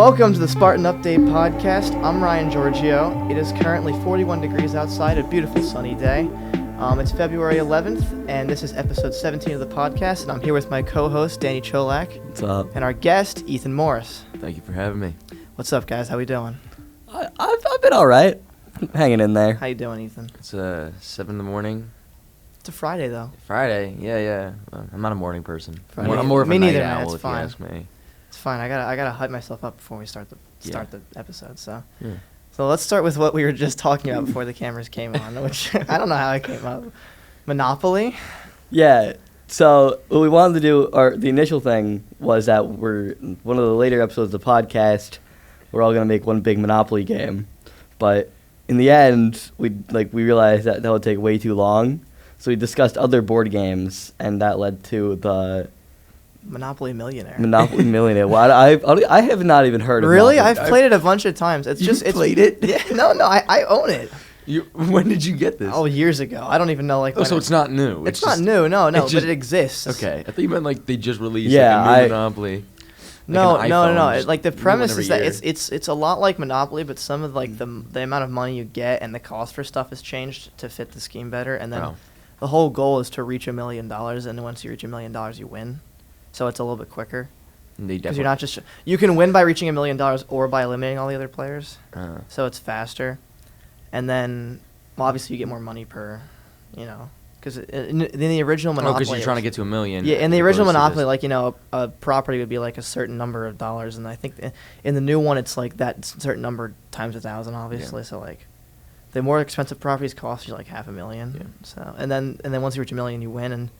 Welcome to the Spartan Update Podcast. I'm Ryan Giorgio. It is currently 41 degrees outside, a beautiful sunny day. It's February 11th, and this is episode 17 of the podcast, and I'm here with my co-host, Danny Cholak. What's up? And our guest, Ethan Morris. Thank you for having me. What's up, guys? How we doing? I've been all right. Hanging in there. How you doing, Ethan? It's 7 in the morning. It's a Friday, though. Friday, yeah. I'm not a morning person. Friday. I'm more of Me a night neither, man. owl, It's if fine. you ask me. It's fine. I gotta hype myself up before we start the episode. So, Yeah. so let's start with what we were just talking about before the cameras came on, which I don't know how it came up. Monopoly. Yeah. So what we wanted to do, or the initial thing was that we're one of the later episodes of the podcast. We're all gonna make one big Monopoly game, but in the end, we realized that would take way too long. So we discussed other board games, and that led to the Monopoly Millionaire. Monopoly Millionaire. Well, I have not even heard of it. Really? I've played it a bunch of times. It's just it's played it? Yeah, no, I own it. When did you get this? Oh, years ago. I don't even know when so it's not new. It's not new. No, but it exists. Okay, I thought you meant like they just released Yeah, like a new Monopoly. No. Like an iPhone, Like the just premise new is one that every year. it's a lot like Monopoly, but some of like the amount of money you get and the cost for stuff has changed to fit the scheme better. And then Oh. the whole goal is to reach $1 million, and once you reach $1 million, you win. So it's a little bit quicker They because definitely. you're not just you can win by reaching $1 million or by eliminating all the other players. Uh, So it's faster, and then well, obviously you get more money per, because in the original Monopoly. because you're trying to get to $1 million. Yeah, in the as original opposed to Monopoly, just- a property would be like a certain number of dollars, and I think in the new one it's like that certain number times 1,000, obviously. Yeah. So like, the more expensive properties cost you like $500,000. Yeah. So and then once you reach $1 million, you win, and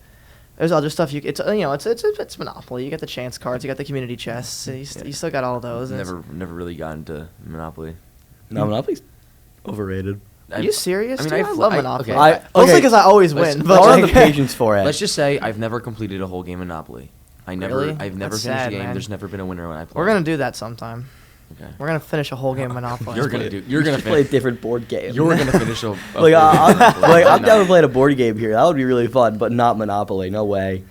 there's other stuff it's Monopoly. You got the chance cards, you got the community chests, so you still got all those. and Never really got into Monopoly. No, Monopoly's overrated. Are you serious? I mean, dude? I love Monopoly. okay. Mostly because I always Let's- win. I But don't have the like, patience for it. Let's just say I've never completed a whole game of Monopoly. Really? I've never That's finished sad, a game. man. There's never been a winner when I play. we're gonna do that sometime. Okay. We're gonna finish a whole game of Monopoly. You're gonna play a different board game. You're gonna finish a Like, I'm down to play. play a board game here. That would be really fun, but not Monopoly. No way.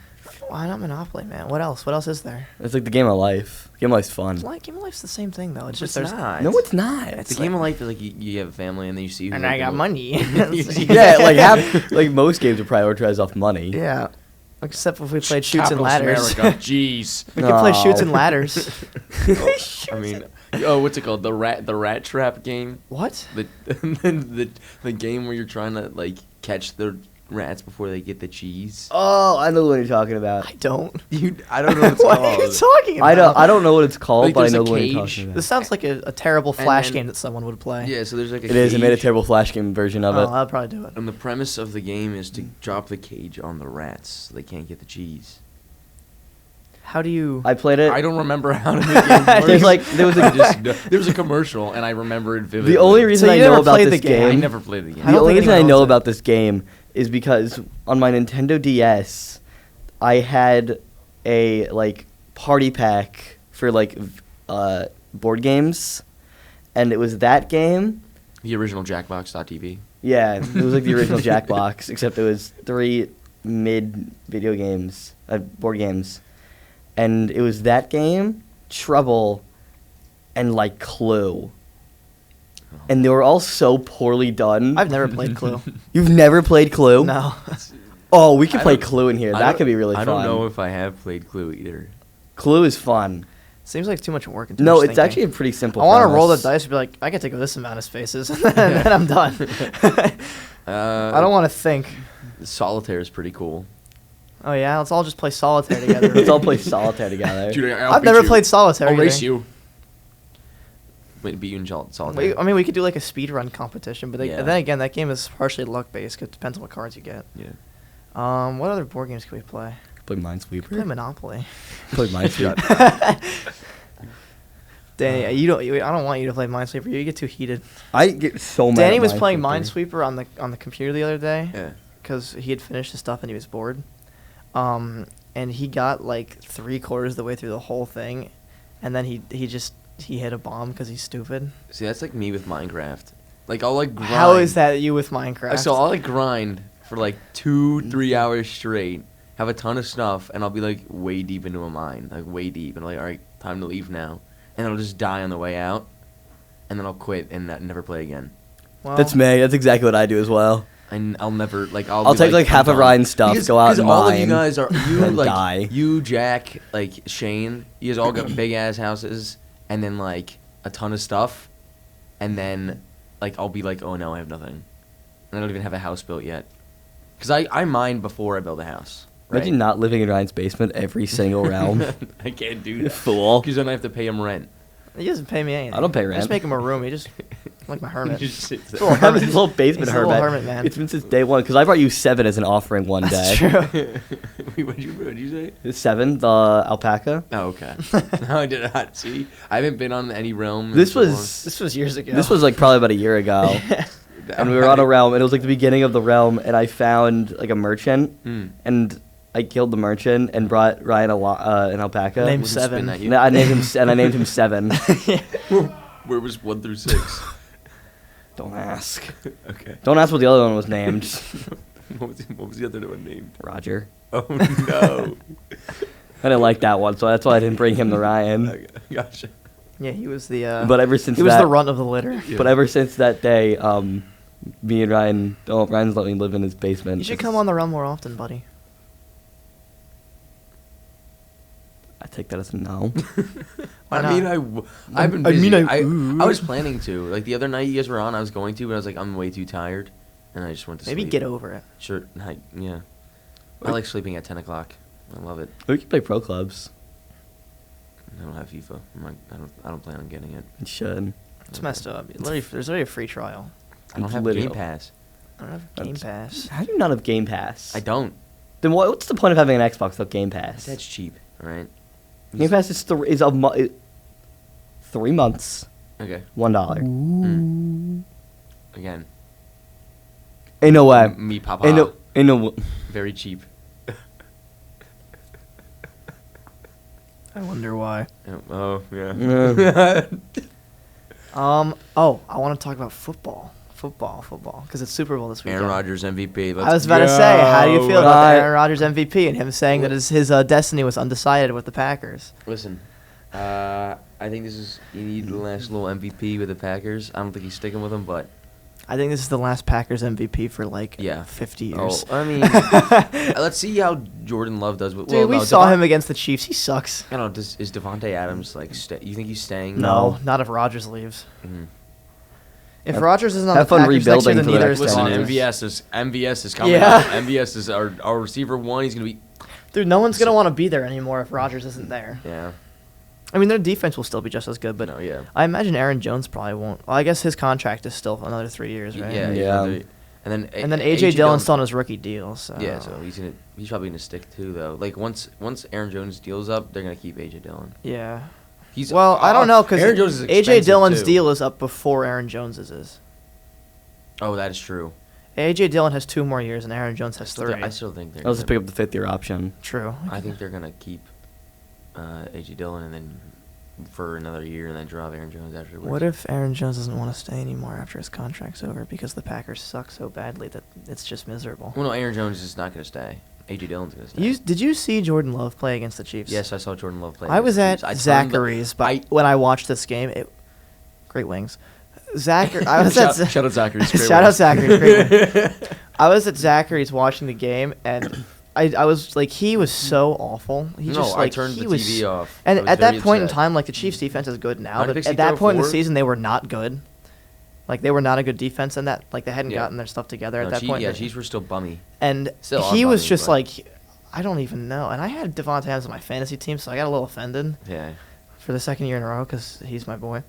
Why not Monopoly, man? What else? What else is there? It's like the game of life. Game of life's fun. Game of life's the same thing though. It's It's just there's not. No, it's not. It's The game of life is like you have a family and then you see. Who and like I got the- money. Yeah, like most games are prioritized off money. Yeah, except if we played shoots and Capitalist ladders. America. Jeez. We could play shoots No. and ladders. I mean, what's it called? The rat trap game. What? The game where you're trying to like catch the rats before they get the cheese. Oh, I know what you're talking about. I don't. I don't know what it's What called. are you talking about? I don't know what it's called, Like, but I there's know a what you're cage. talking about. This sounds like a terrible And flash then- game that someone would play. Yeah, so there's like a It is. It made a cage, terrible flash game version of Oh, it. I'll probably do it. And the premise of the game is to drop the cage on the rats so they can't get the cheese. How do you? I played it. I don't remember how the game works. There's like there was I a, just know- there was a commercial and I remember it vividly. the only reason So I you know never about played this the game? I game. never played the game. I The don't only think reason I anyone know owns it. about this game is because on my Nintendo DS, I had a like party pack for board games, and it was that game. The original Jackbox.tv. Yeah, it was like the original Jackbox, except it was 3 mid video games, board games, and it was that game, Trouble, and like Clue, and they were all so poorly done. I've never played Clue. You've never played Clue? No. Oh, we could I play don't- Clue in here. I That don't- could be really fun. I don't know if I have played Clue either. Clue is fun. Seems like too much work. And too No, much it's thinking. actually a pretty simple. I want to roll the premise. dice and be like, I get to go this amount of spaces, and then I'm done. I don't want to think. Solitaire is pretty cool. Oh yeah, let's all just play solitaire together. Let's all play solitaire together. I've never played solitaire. I'll either. race you. Wait, beat you in solitaire. I mean, we could do like a speed run competition, but Yeah. then again, that game is partially luck based. It depends on what cards you get. Yeah. What other board games can we play? Play Play Minesweeper. Monopoly. Play Minesweeper. Danny, I don't want you to play Minesweeper. You get too heated. I get so mad. Danny at was playing Minesweeper. Minesweeper on the computer the other day Yeah. because he had finished his stuff and he was bored. And he got like 3/4 of the way through the whole thing, and then he hit a bomb because he's stupid. See, that's like me with Minecraft. Like I'll like grind. How is that you with Minecraft? So I'll like grind for like 2-3 hours straight, have a ton of stuff, and I'll be like way deep into a mine, like way deep, and like all right, time to leave now. and it'll just die on the way out, and then I'll quit and never play again. Well, That's me. That's exactly what I do as well. And I'll never I'll be take like half I'm of done. Ryan's stuff, Because- go out and all of mine, you guys are you and like die. you, Jack, like Shane. You guys all got big ass houses, and then like a ton of stuff, and then like I'll be like, oh no, I have nothing, and I don't even have a house built yet, because I mine before I build a house. Imagine not living in Ryan's basement every single round. I can't do that. Fool. Because then I have to pay him rent. he doesn't pay me anything. I don't pay I rent. just make him a room. He just like my hermit. He just sits It's a there. little I have hermit. this little basement He's a little hermit. hermit, man. It's been since day one, because I brought you 7 as an offering one That's day. true. Wait, what'd you say? 7, the alpaca. Oh, okay. No, I did not. See, I haven't been on any realm. in This so long. This was years ago. This was like probably about a year ago. And we were on a realm, and it was like the beginning of the realm, and I found like a merchant, and I killed the merchant and brought Ryan an alpaca. Named Was he spitting 7. at you? I named him, and I named him 7. Where was 1 through 6? Don't ask. Okay. Don't ask what the other one was named. What was the other one named? Roger. Oh no. I didn't like that one, so that's why I didn't bring him to Ryan. Okay, gotcha. Yeah, he was the. But ever since he was that, the runt of the litter. Yeah. but ever since that day, me and Ryan, Ryan's let me live in his basement. You should come on the realm more often, buddy. I take that as a no. Why I mean, not? I've been I busy. mean, I was planning to. Like the other night you guys were on, I was going to, but I was like, I'm way too tired, and I just went to Maybe sleep. get over it. Sure. Yeah. I like sleeping at 10 o'clock. I love it. We can play pro clubs. I don't have FIFA. I don't plan on getting it. You should. It's messed up. There's already a free trial. I don't have Literally. Game Pass. I don't have Game Pass. How do you not have Game Pass? I don't. Then what's the point of having an Xbox without Game Pass? That's cheap, all right? Game Pass is 3 months, Okay. $1. Again. Ain't no way. Me, Papa. Ain't no. Very cheap. I wonder why. Oh, yeah. Yeah. Oh, I want to talk about football, because it's Super Bowl this weekend. Aaron Rodgers MVP. Let's I was about to say, how do you feel about Right. the Aaron Rodgers MVP and him saying that his destiny was undecided with the Packers? Listen, I think you need the last little MVP with the Packers. I don't think he's sticking with them, but I think this is the last Packers MVP for Yeah. 50 years. I mean, let's see how Jordan Love does. Dude, we saw him against the Chiefs. He sucks. I don't know. Is Devontae Adams like? You think he's staying? No, not if Rodgers leaves. Mhm. If Have- Rodgers isn't on have the fun Packers next year, rebuilding then for the neither next is 10 Listen, Devontae. MVS is coming Yeah. out. MVS is our receiver 1. He's gonna be. Dude, no one's gonna want to be there anymore if Rodgers isn't there. Yeah. I mean, their defense will still be just as good, but No, yeah. I imagine Aaron Jones probably won't. Well, I guess his contract is still another 3 years, right? Yeah. Yeah. And then AJ Dillon's still on his rookie deal. So Yeah, so he's probably gonna stick too though. Like once Aaron Jones' deal's up, they're gonna keep AJ Dillon. yeah. He's Well, I don't know because Aaron Jones is AJ expensive, Dillon's too. deal is up before Aaron Jones's is. Oh, that is true. AJ Dillon has 2 more years and Aaron Jones has 3. I still think they're. I'll just pick up the 5th-year option. True. I think they're gonna keep AJ Dillon and then for another year and then drop Aaron Jones afterwards. What if Aaron Jones doesn't want to stay anymore after his contract's over because the Packers suck so badly that it's just miserable? Well, no, Aaron Jones is not gonna stay. AJ Dillon's gonna stay. Did you see Jordan Love play against the Chiefs? Yes, I saw Jordan Love play. I was at against the Chiefs. I turned the- Zachary's, but when I watched this game, great wings. I was at Shout out Zachary's. great Shout out one. Zachary's. Great wings. I was at Zachary's watching the game, and I was like, he was so awful. He No, just I like turned he the was, TV off. And I was at that very point in upset. time, like the Chiefs' defense is good now, How but did they at that throw point in the 4? season, they were not good. Like they were not a good defense, and that like they hadn't Yeah. gotten their stuff together No, at that point. Yeah, Chiefs were still bummy. And Still are he was bummy, just but- like, I don't even know. And I had Devontae Adams on my fantasy team, so I got a little offended Yeah. for the second year in a row because he's my boy.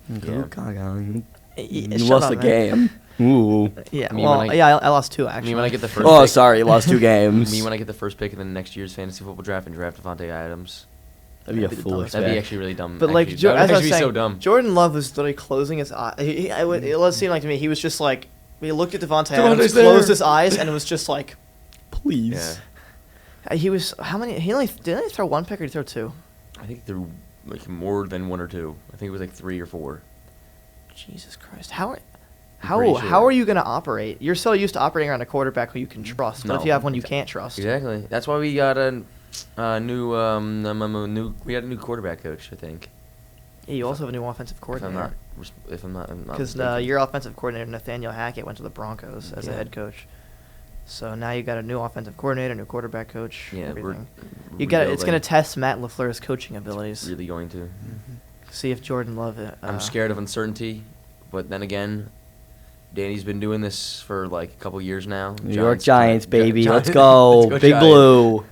You Shut lost up, the man. game. Ooh. Yeah, I mean, well, when I- yeah, I lost 2 I actually. mean, when I get the first. Oh, pick, sorry, you lost 2 games. Me when I get the first pick in the next year's fantasy football draft and draft Devontae Adams. That'd be a That'd be the foolish That'd be pick. actually really dumb. But like, actually. That would as I was actually be saying, so dumb. Jordan Love was literally closing his eyes. It would seem like to me he was just like he looked at Devontae Devontae's Adams, there. closed his eyes, and it was just like Please. Yeah. he was. How many? Didn't he throw 1 pick or did he throw 2? I think they're like more than 1 or 2. I think it was like 3 or 4. Jesus Christ! pretty How sure. are you gonna operate? You're so used to operating around a quarterback who you can trust. What if No. you have one you can't trust? Exactly. That's why we got a new we had a new quarterback coach. I think. Yeah, you also have a new offensive coordinator. If I'm not Because mistaken. your offensive coordinator, Nathaniel Hackett, went to the Broncos as a Yeah. head coach. So now you got a new offensive coordinator, new quarterback coach, Yeah, everything. we're You got it's going to rebuilding. test Matt LaFleur's coaching abilities. Really going to. See if Jordan Love. I'm scared of uncertainty, but then again, Danny's been doing this for like a couple years now. New York Giants, baby. Giants. Let's go. Let's go Big Giants. Blue.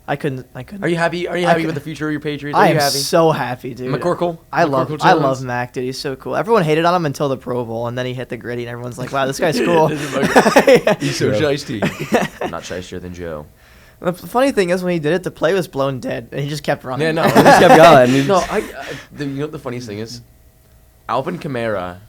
I couldn't. Are you happy? Are you I happy could- with the future of your Patriots? Are I you am happy? so happy, dude. McCorkle? I McCorkle love Jones? Mac, dude. He's so cool. Everyone hated on him until the Pro Bowl, and then he hit the gritty, and everyone's like, "Wow, this guy's cool." This is He's so Yeah. shiesty. I'm not shiestier than Joe. The funny thing is, when he did it, the play was blown dead, and he just kept running. Yeah, no. He just kept going. No, you know what the funniest thing is? Alvin Kamara,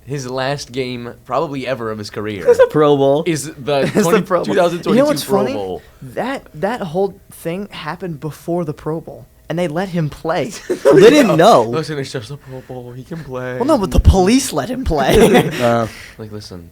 his last game probably ever of his career Pro Bowl. is the, It's the 20, Pro Bowl. 2022 You know what's Pro funny? Bowl. That whole thing happened before the Pro Bowl, and they let him play. Well, they didn't know. Listen, it's just a Pro Bowl. He can play. Well, no, but the police let him play. Like, listen.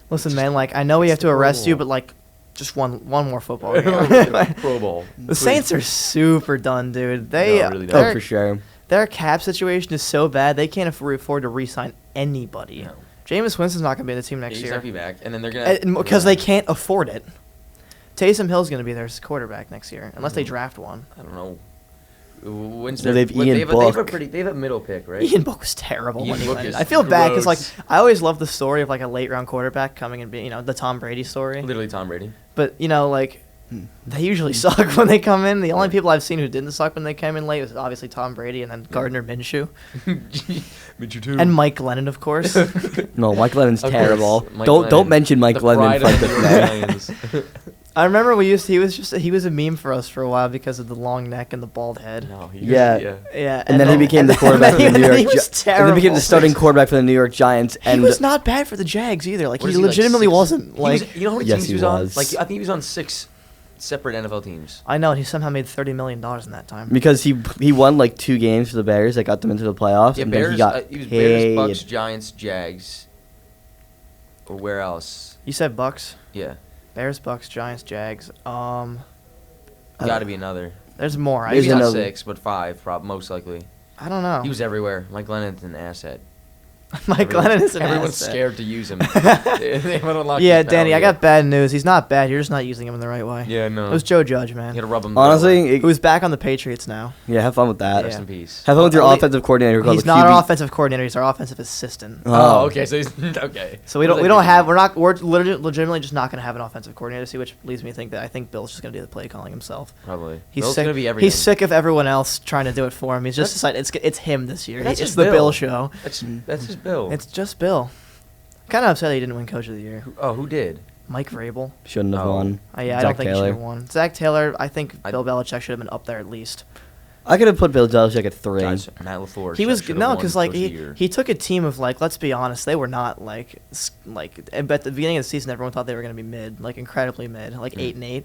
Listen, man, like I know we It's have to the Pro arrest you, Bowl. but like, just one more football game. Pro Bowl. The Saints are super done, dude. They No, really Oh, their, for sure. their cap situation is so bad they can't afford to re-sign anybody. No. Jameis Winston's not gonna be in the team next He's year not be back, and then they're gonna because they can't afford it. Taysom Hill's gonna be their quarterback next year unless they Mhm. draft one. I don't know. When's No, their, they have what- Ian they have a middle pick, right? Ian Book was terrible Ian when he Book went. is I feel bad because like gross. I always love the story of like a late round quarterback coming and being the Tom Brady story. Literally Tom Brady. But like they usually suck when they come in. The only people I've seen who didn't suck when they came in late was obviously Tom Brady and then Gardner Minshew Mitchell too. and Mike Glennon, of course. No, Mike Lennon's Of terrible. course, Mike Don't Glennon. mention Mike The Lennon in pride front of of the me. Lions. I remember he was a meme for us for a while because of the long neck and the bald head. No, Yeah. Yeah, And then he became the quarterback for the New York He was Giants. And then became the terrible. starting quarterback for the New York Giants. He And was not bad for the Jags either. Like What he is like, legitimately 6? wasn't. Like you know how many Yes, teams he he was on? was. Like I think he was on 6 separate NFL teams. I know, and he somehow made $30 million in that time. because he won like 2 games for the Bears that got them into the playoffs. Yeah, and Bears. then he got He was paid. Bears, Bucks, Giants, Jags. Or where else? You said Bucks, Yeah, Bears, Bucks, Giants, Jags. got to be another. There's more. There's Maybe not another- 6, but 5, most likely. I don't know. He was everywhere. Mike Glennon's an asset. Mike Glennon is an Everyone's asset. scared to use him. they want to unlock Yeah, his Danny, power I got bad news. He's not bad. You're just not using him in the right way. Yeah, no. It was Joe Judge, You man. gotta rub him. the right way. Honestly, Who's back on the Patriots now. yeah, have fun with that. Rest Yeah. in peace. Have fun with your Well, offensive coordinator. who called He's the not QB. our offensive coordinator. He's our offensive assistant. Oh, okay. So he's okay. So we're legitimately just not going to have an offensive coordinator. See, which leads me to think that I think Bill's just going to do the play calling himself. Probably. He's Bill's sick. gonna be everything. He's sick of everyone else trying to do it for him. He's just decided it's him this year. That's It's just the Bill Bill. show. That's his bill. It's just Bill. Kind of upset he didn't win Coach of the Year. Who did? Mike Vrabel. Shouldn't have Oh. won. Yeah, I Zach don't think he Taylor. should have won. Zach Taylor, I think I- Bill Belichick should have been up there at least. I could have put Bill Belichick at 3. Guys, Matt LaFleur. He was should've no, won because like Coach of the Year. he took a team of like, let's be honest, they were not like at the beginning of the season everyone thought they were going to be mid, like incredibly mid, like 8-8.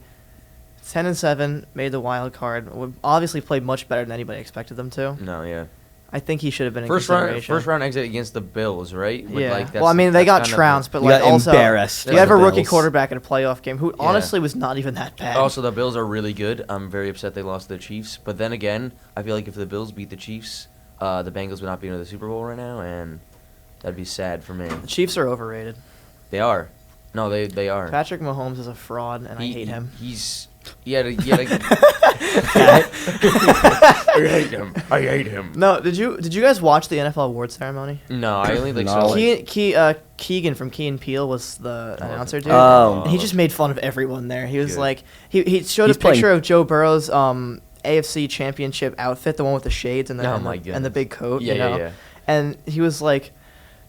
10-7, made the wild card. Obviously played much better than anybody expected them to. No, yeah. I think he should have been in First consideration. round exit against the Bills, right? With, Yeah. like, Well, I mean, they got that's kind of trounced, but You like got also embarrassed you by have the a rookie Bills. quarterback in a playoff game who Yeah. honestly was not even that bad. Also, the Bills are really good. I'm very upset they lost to the Chiefs. But then again, I feel like if the Bills beat the Chiefs, the Bengals would not be in the Super Bowl right now, and that'd be sad for me. The Chiefs are overrated. They are. No, they are. Patrick Mahomes is a fraud, and I hate him. He had a I hate him. I hate him. No, did you guys watch the NFL award ceremony? No, I only like No. saw like, Keegan from Key and Peele was the announcer dude. Oh. And he just made fun of everyone there. He was Good. like, he showed He's a picture playing- of Joe Burrow's AFC Championship outfit, the one with the shades and the, Oh and, my the and the goodness. big coat. Yeah, you yeah, know? yeah. And he was like,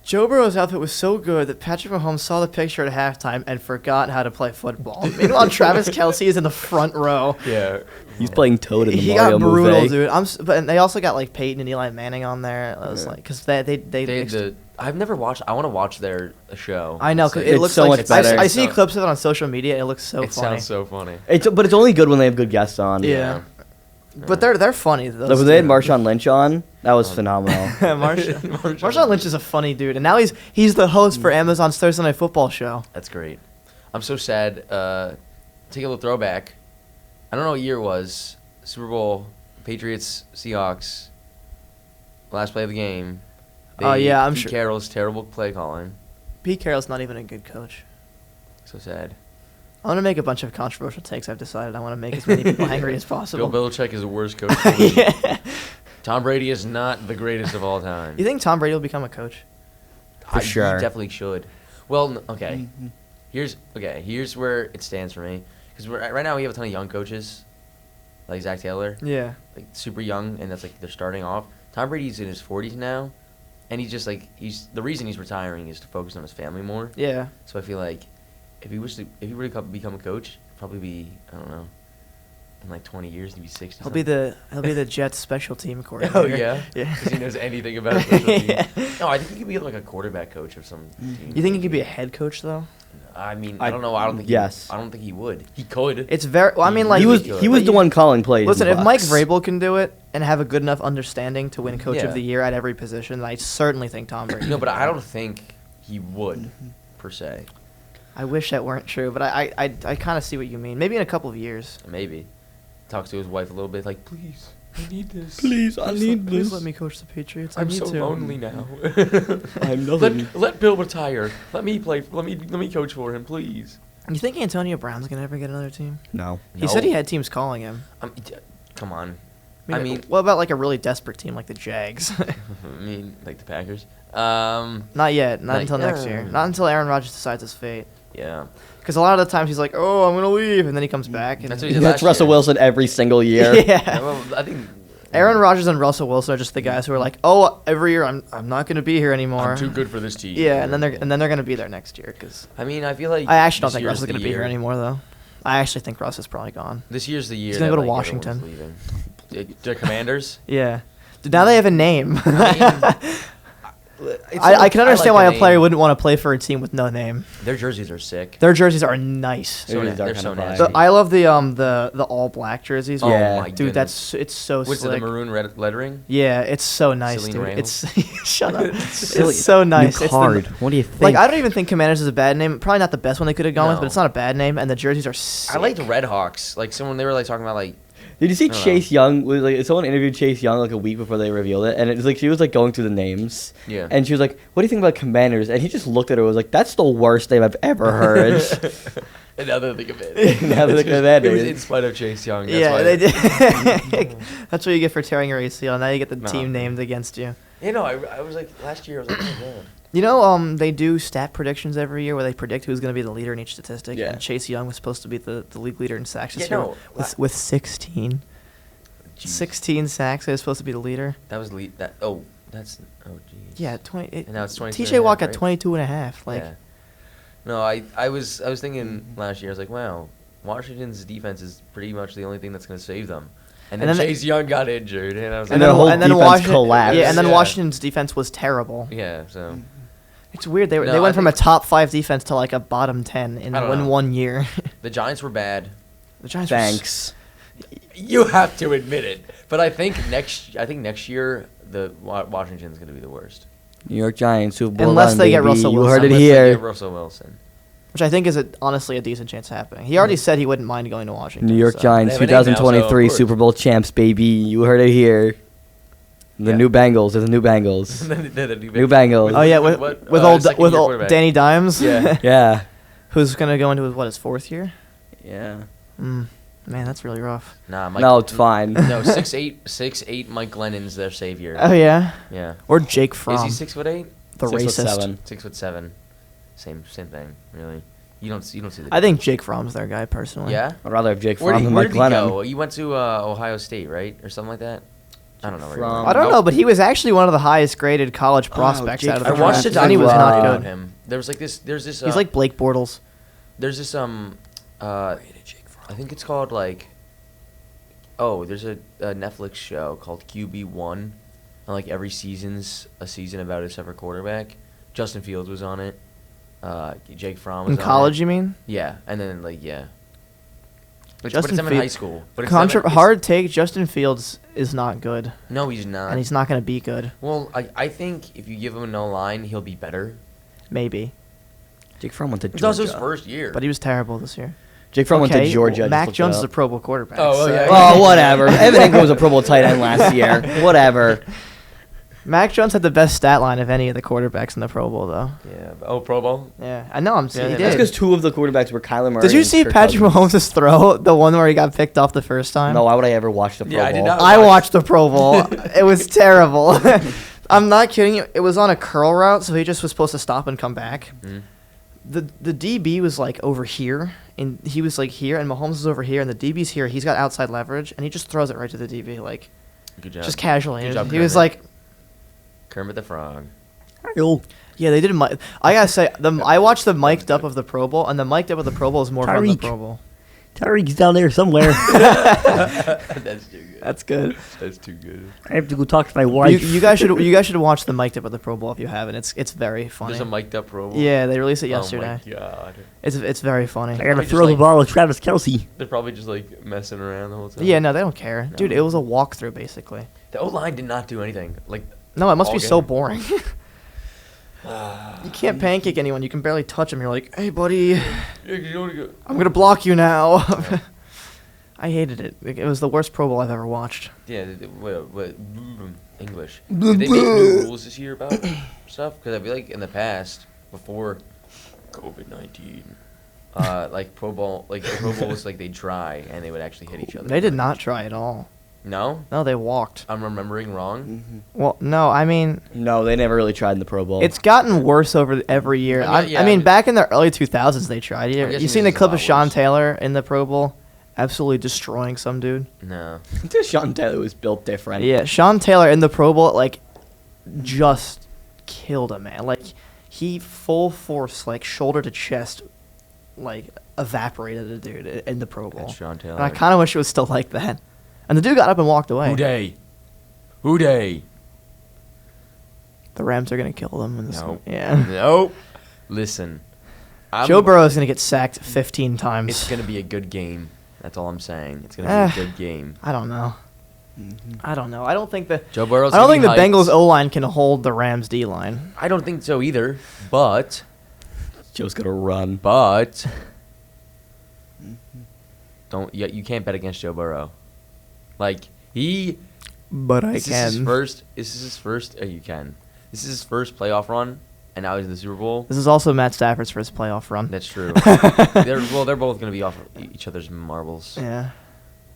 Joe Burrow's outfit was so good that Patrick Mahomes saw the picture at halftime and forgot how to play football. Meanwhile, Travis Kelce is in the front row. Yeah. He's playing Toad in the He Mario got brutal, movie. dude. But and they also got like Peyton and Eli Manning on there. I was Yeah. like, because they I've never watched. I want to watch their show. I know, It's because like- it It's looks so like much better. I see So- clips of it on social media. And it looks so it funny. sounds so funny. But it's only good when they have good guests on. Yeah. But they're funny. Those Like when they had two. Marshawn Lynch on, that was phenomenal. Marshawn Lynch is a funny dude, and now he's the host for Amazon's Thursday Night Football show. That's great. I'm so sad. Take a little throwback. I don't know what year it was. Super Bowl, Patriots, Seahawks. last play of the game. Oh, yeah, I'm Pete sure. Carroll's terrible play calling. Pete Carroll's not even a good coach. So sad. I want to make a bunch of controversial takes. I've decided I want to make as many people angry as possible. Bill Belichick is the worst coach. In the league. Yeah. Tom Brady is not the greatest of all time. You think Tom Brady will become a coach? For sure. He definitely should. Well, okay. Here's where it stands for me. Because right now we have a ton of young coaches, like Zach Taylor, Yeah. like super young, and that's like they're starting off. Tom Brady's in his 40s now, and the reason he's retiring is to focus on his family more. Yeah. So I feel like if he were to become a coach, it'd probably be, I don't know, in like 20 years he'd be 60. He'll be the Jets special team coordinator. Oh yeah, Yeah. because he knows anything about special teams. Yeah. No, I think he could be like a quarterback coach or some team. You think he could be a head coach though? I mean, I don't know. I don't think. Yes. I don't think he would. He could. It's very. Well, I mean, like he was but the one calling plays. Listen, in if the Mike Bucs. Vrabel can do it and have a good enough understanding to win Coach Yeah. of the Year at every position, I certainly think Tom Brady. No, but I don't think he would, per se. I wish that weren't true, but I kind of see what you mean. Maybe in a couple of years. Maybe. Talks to his wife a little bit, like, please, I need this. Please, I need Please this. let me coach the Patriots. I I'm need so to. lonely now. I'm nothing. let Bill retire. Let me play. Let me coach for him, please. You think Antonio Brown's gonna ever get another team? No. He said he had teams calling him. Come on. I I mean, mean- what about like a really desperate team like the Jags? I mean, like the Packers. Not yet. Not Like, until next year. Not until Aaron Rodgers decides his fate. Yeah. Because a lot of the times he's like, "Oh, I'm gonna leave," and then he comes back. And That's what he did That's last Russell year. Wilson every single year. Yeah. Well, I think Aaron Rodgers and Russell Wilson are just the guys who are like, "Oh, every year I'm not gonna be here anymore." I'm too good for this team. Yeah, and then they're gonna be there next year. Because I mean, I feel like I actually don't this think year's Russ is the gonna be here year. anymore though. I actually think Russ is probably gone. This year's the year. He's gonna that, go to like, Washington. everyone's leaving. The Commanders. Yeah. Dude, now they have a name. It's I like- can understand like why the a player name. wouldn't want to play for a team with no name. Their jerseys are sick. Their jerseys are nice. Their jerseys are They're kinda so fire. nasty. I love the all black jerseys. Oh Yeah. my Dude, goodness. it's so What's it, the slick. maroon red lettering? Yeah, it's so nice, Celine dude. Reynolds? It's shut up. Silly. It's so nice. New It's card. the, What do you think? like I don't even think Commanders is a bad name. Probably not the best one they could have gone with, No. but it's not a bad name. And the jerseys are sick. I liked Red Hawks. Like someone they were like talking about like Did you see I don't Chase Young? Was like someone interviewed Chase Young like a week before they revealed it, and it was like she was like going through the names, yeah. and she was like, "What do you think about Commanders?" And he just looked at her and was like, "That's the worst name I've ever heard." And now they think of it. Now they think of it. It was in spite of Chase Young. That's Yeah, why they did. That's what you get for tearing your ACL. Now you get the No. team named against you. You know, I was like last year. I was like, oh man. You know, they do stat predictions every year where they predict who's going to be the leader in each statistic. Yeah. And Chase Young was supposed to be the league leader in sacks this Yeah, year no, with 16. Jeez. 16 sacks. He was supposed to be the leader. That was that. Oh, that's. Oh, geez. Yeah, 20. And now it's 22 TJ and a Watt half, got right? 22 and a half. Like, Yeah. No, I was thinking last year. I was like, wow, Washington's defense is pretty much the only thing that's going to save them. And then, And then Chase Young got injured, and I was like, And their whole defense Washington collapsed. Yeah, and then Yeah. Washington's defense was terrible. yeah. So It's weird. They No, they I went from a think- top 5 defense to like a bottom 10 in I don't know. one year. the Giants were bad. The Giants. Thanks. You have to admit it, but I think next year the Washington's going to be the worst. New York Giants, Super Bowl Unless run, they get baby. Russell You Wilson. heard it Unless they here. get Russell Wilson. Which I think is honestly a decent chance of happening. He already said he wouldn't mind going to Washington. New York so. Giants, They have a name now, so of 2023 course. Super Bowl champs, baby. You heard it here. The Yeah. new Bengals. They're the new Bengals. New New Bengals. Oh yeah, with second-year old quarterback. Danny Dimes. Yeah. Yeah. Who's gonna go into his 4th year? Yeah. Man, that's really rough. Nah, Mike, No, it's fine. No, 6'8" Mike Glennon's their savior. Oh yeah. Yeah. Or Jake Fromm, Is he 6'8"? the 6'7". racist. 6'7". Same thing, really. You don't see the. I think Jake Fromm's their guy personally. Yeah. I'd rather have Jake Where Fromm did, than where Mike did he Glennon. go? You went to Ohio State, right, or something like that? I don't know. Where he Fromm. went. I don't Nope. know, but he was actually one of the highest graded college prospects Jake out of the I Fromm. watched draft, a and he was documentary not about good. him. There was like this. There's this. He's like Blake Bortles. There's this I think it's called like. Oh, there's a Netflix show called QB1, and like every season's a season about a separate quarterback. Justin Fields was on it. Jake Fromm was In on college, it. you mean? Yeah, and then like yeah. But Justin it's them in Field- high school. But it's them in- Hard take. Justin Fields is not good, No, he's not. and he's not gonna be good. Well, I think if you give him no line, he'll be better. Maybe, Jake Fromm went to It's also his Georgia. first year. but he was terrible this year. Jake Fromm went to Georgia. Well, I Mac just Jones is looked a it Pro Bowl quarterback. Oh, so- yeah. up. Oh, whatever. Evan Ingram was a Pro Bowl tight end last year. Whatever. Mac Jones had the best stat line of any of the quarterbacks in the Pro Bowl, though. Yeah. Pro Bowl. Yeah, I know. He That's did. because two of the quarterbacks were Kyler Murray. Did you and see Kirk Patrick Cousins. Mahomes' throw? The one where he got picked off the first time? No, why would I ever watch the Pro Bowl? I did not. I watched the Pro Bowl. It was terrible. I'm not kidding you. It was on a curl route, so he just was supposed to stop and come back. Mm. The DB was like over here, and he was like here, and Mahomes is over here, and the DB's here. He's got outside leverage, and he just throws it right to the DB, like Good job. just casually. Good job, He was Kermit. like, Kermit the Frog. yeah, they did. I gotta say, I watched the mic'd up of the Pro Bowl, and the mic'd up of the Pro Bowl is more fun than the Tyreek. Pro Bowl. Tyreek's down there somewhere. That's too good. That's good. That's too good. I have to go talk to my wife. You guys should watch the mic'd up of the Pro Bowl if you haven't. It's very funny. There's a mic'd up Pro Bowl. Yeah, they released it yesterday. Oh my god. It's very funny. I gotta Probably throw just the like- ball to Travis Kelce. They're probably just like messing around the whole time. Yeah, no, they don't care. No. Dude, it was a walkthrough, basically. The O line did not do anything. Like No, it must All be so game. boring. You can't pancake anyone. You can barely touch them. You're like, hey, buddy, I'm going to block you now. I hated it. It was the worst Pro Bowl I've ever watched. Yeah, what English. Did they make new rules this year about stuff? Because I feel like in the past, before COVID-19, like Pro Bowl, like the Pro Bowl was like they'd try and they would actually hit each other. They did not try at all. No, No, they walked. I'm remembering wrong. Well, no, I mean, No, they never really tried in the Pro Bowl. it's gotten worse over every year. I mean, yeah, I mean, back in the early 2000s, they tried. You guessing seen the this is a clip lot of Sean worse. Taylor in the Pro Bowl? Absolutely destroying some dude. No. Sean Taylor was built different. Yeah, Sean Taylor in the Pro Bowl, like, just killed a man. Like, he full force, like, shoulder to chest, like, evaporated a dude in the Pro Bowl. That's Sean Taylor. And I kind of wish it was still like that. And the dude got up and walked away. Who day? The Rams are going to kill them. In this Nope. Yeah. Nope. Listen. Joe Burrow is going to get sacked 15 times. It's going to be a good game. That's all I'm saying. It's going to be a good game. I don't know. I don't know. I don't think the Joe Burrow's I don't gonna think the be hyped. Bengals O-line can hold the Rams D-line. I don't think so either. But Joe's gonna run. don't you can't bet against Joe Burrow. Like But I this is his first. This is his first. Oh, you can. This is his first playoff run, and now he's in the Super Bowl. This is also Matt Stafford's first playoff run. That's true. They're both gonna be off each other's marbles. Yeah.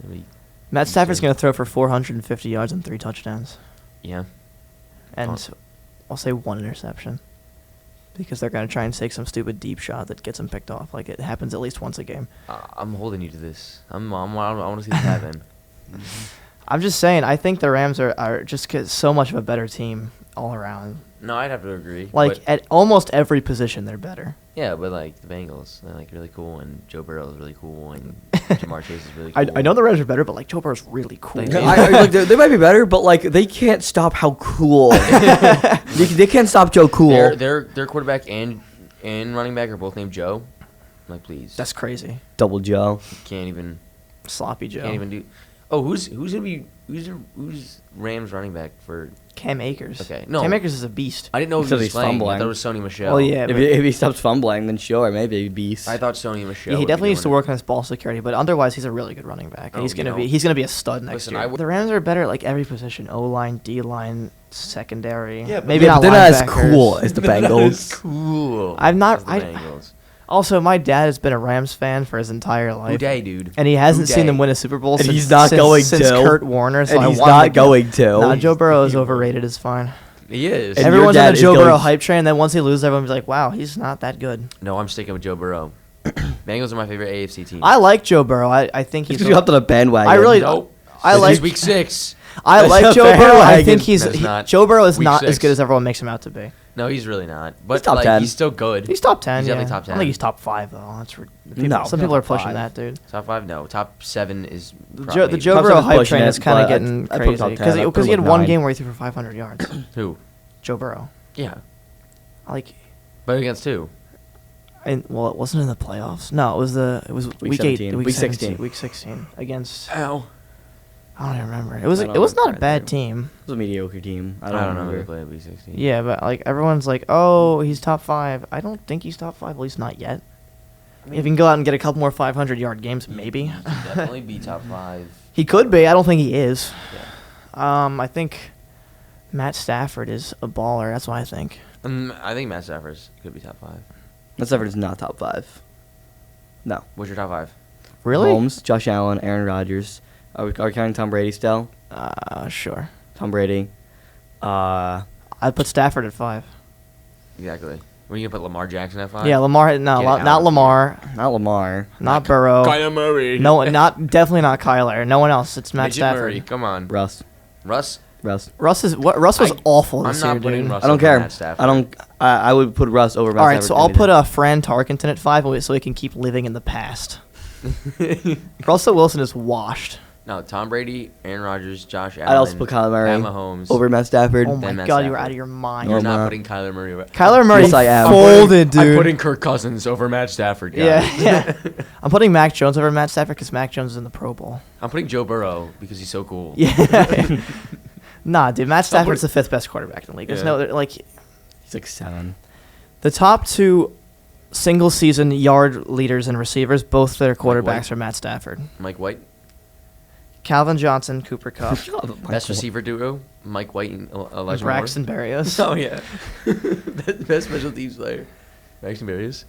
I mean, Matt He's Stafford's gonna- going to throw for 450 yards and 3 touchdowns. yeah. And I'll say 1 interception. Because they're going to try and take some stupid deep shot that gets him picked off. Like, it happens at least once a game. I'm holding you to this. I want to see this happen. I'm just saying, I think the Rams are just so much of a better team all around. No, I'd have to agree. Like, but, at almost every position, they're better. yeah, but like the Bengals, they're like really cool, and Joe Burrow is really cool, and Jamar Chase is really cool. I know the Rams are better, but, like, Joe Burrow's really cool. Like, Like, they might be better, but like they can't stop how cool. they can't stop Joe Cool. Their quarterback and running back are both named Joe. I'm like, please. That's crazy. Double Joe. Can't even Sloppy Joe. do. Oh, who's Rams running back for? Cam Akers. Okay, no. Cam Akers is a beast. I didn't know if he Because was he's playing. I fumbling. thought it was Sony Michelle. Well, yeah. If he stops fumbling, then sure, maybe beast. I thought Sony Michelle. Yeah, he would be definitely needs to doing work on his ball security, but otherwise he's a really good running back. And Oh, he's you know. gonna be a stud next Listen, year. I would- The Rams are better at like every position: O line, D line, secondary. Yeah, but- maybe Yeah, not but they're not as linebackers. cool as the Bengals. Cool. I'm not- As the I- Bengals. Also, my dad has been a Rams fan for his entire Who life, day, dude? and he hasn't Who seen day? them win a Super Bowl. And since, he's not going since to. Kurt Warner, so And I he's want not him going to. Nah, Joe Burrow is overrated. Is fine. He is. And your Everyone's on dad the is Joe going- Burrow hype train. And then once he loses, everyone's like, "Wow, he's not that good." No, I'm sticking with Joe Burrow. Bengals are my favorite AFC team. I like Joe Burrow. I think he's. Because you hopped on a bandwagon. I really. Nope. I This like. is week 6. I That's like not Joe fair Burrow. I wagon. think he's That's not Joe Burrow is week not as 6. good as everyone makes him out to be. No, he's really not. But top like, 10. he's still good. He's top 10. He's yeah. definitely top I 10. don't think he's top 5 though. That's No, some people are top pushing 5. that, dude. Top 5? No. Top 7 is The probably Joe Top Burrow 7 is hype pushing train it, is kind but of getting I'd put him crazy top 10. because I'd put he him had like one 9. game where he threw for 500 yards. Who? Joe Burrow. Yeah. Like, But against who? well, it wasn't in the playoffs. No, it was week 17. 8, Week 16. week 16 against. Ow. I don't even remember. I It was don't not a remember bad either. team. It was a mediocre team. I I don't, don't know. They remember. played week 16. Yeah, but like everyone's like, oh, he's top 5. I don't think he's top 5. At least not yet. If he can go out and get a couple more 500-yard games, maybe. He could definitely be top 5. He could be. I don't think he is. Yeah. I think Matt Stafford is a baller. That's what I think. I think Matt Stafford's could be top 5. Matt Stafford is not top 5. No. What's your top 5? Really? Holmes, Josh Allen, Aaron Rodgers. Are we counting Tom Brady still? Sure. Tom Brady. I'd put Stafford at 5. Exactly. When you gonna put Lamar Jackson at 5? Yeah, Lamar. No, Get out not of Lamar. Not Lamar. Not Burrow. Kyler Murray. No, definitely not Kyler. No one else. It's Matt Midget Stafford. Murray. Come on. Russ. Russ. Russ. Russ was awful I'm this year, not putting dude. Russ I don't over care. Matt Stafford. I don't. I would put Russ over Matt All right, Stafford so I'll any put day. Fran Tarkenton at 5 so he can keep living in the past. Russell Wilson is washed. No, Tom Brady, Aaron Rodgers, Josh Allen. I'd also put Kyler Murray Pat Mahomes. over Matt Stafford. Oh my Matt God, you were Stafford. out of your mind. You're No, not I'm not. putting Kyler Murray over. Kyler Murray Yes, I am. folded, dude. I'm putting Kirk Cousins over Matt Stafford, guys. Yeah. I'm putting Mac Jones over Matt Stafford because Mac Jones is in the Pro Bowl. I'm putting Joe Burrow because he's so cool. Yeah. Nah, dude, Matt Stafford's the 5th best quarterback in the league. There's Yeah. no like He's like 7. the top 2 single season yard leaders and receivers. Both their White. quarterbacks are Matt Stafford. Mike White. Calvin Johnson, Cooper Kupp, Best receiver duo, Mike White and Elijah Braxton Berrios. Moore. Oh, yeah. Best special teams player. Braxton Berrios.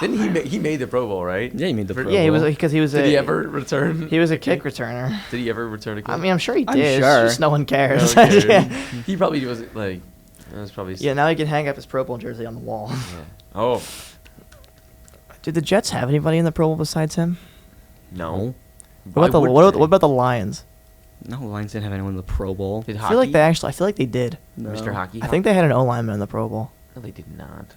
Didn't he made the Pro Bowl, right? Yeah, he made the Pro Yeah, he Bowl. was because he was Did a he ever return? he was a kick returner. Did he ever return a kick? I mean, I'm sure he I'm did. sure. Just no one cares. No one cared. Yeah. He probably wasn't like. That was probably. Yeah, now he can hang up his Pro Bowl jersey on the wall. Yeah. Oh Did the Jets have anybody in the Pro Bowl besides him? no. What about the Lions? No, the Lions didn't have anyone in the Pro Bowl. Did I feel like they did. No. Mr. Hockey? I think they had an O lineman in the Pro Bowl. No, they did not.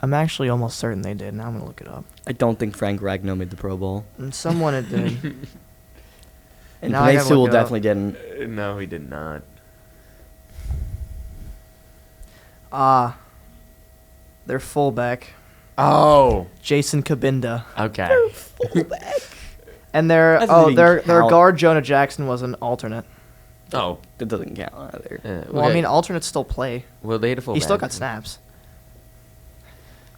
I'm actually almost certain they did. Now I'm gonna look it up. I don't think Frank Ragnow made the Pro Bowl. And someone it did. And Now I Penei gotta Sewell look it up. definitely didn't. No, he did not. Their fullback, Oh. Jason Kabinda, Okay. and their That doesn't even their count. guard Jonah Jackson was an alternate. Oh. That doesn't count either. Well, I mean, alternates still play. well, they had a full. He still got snaps.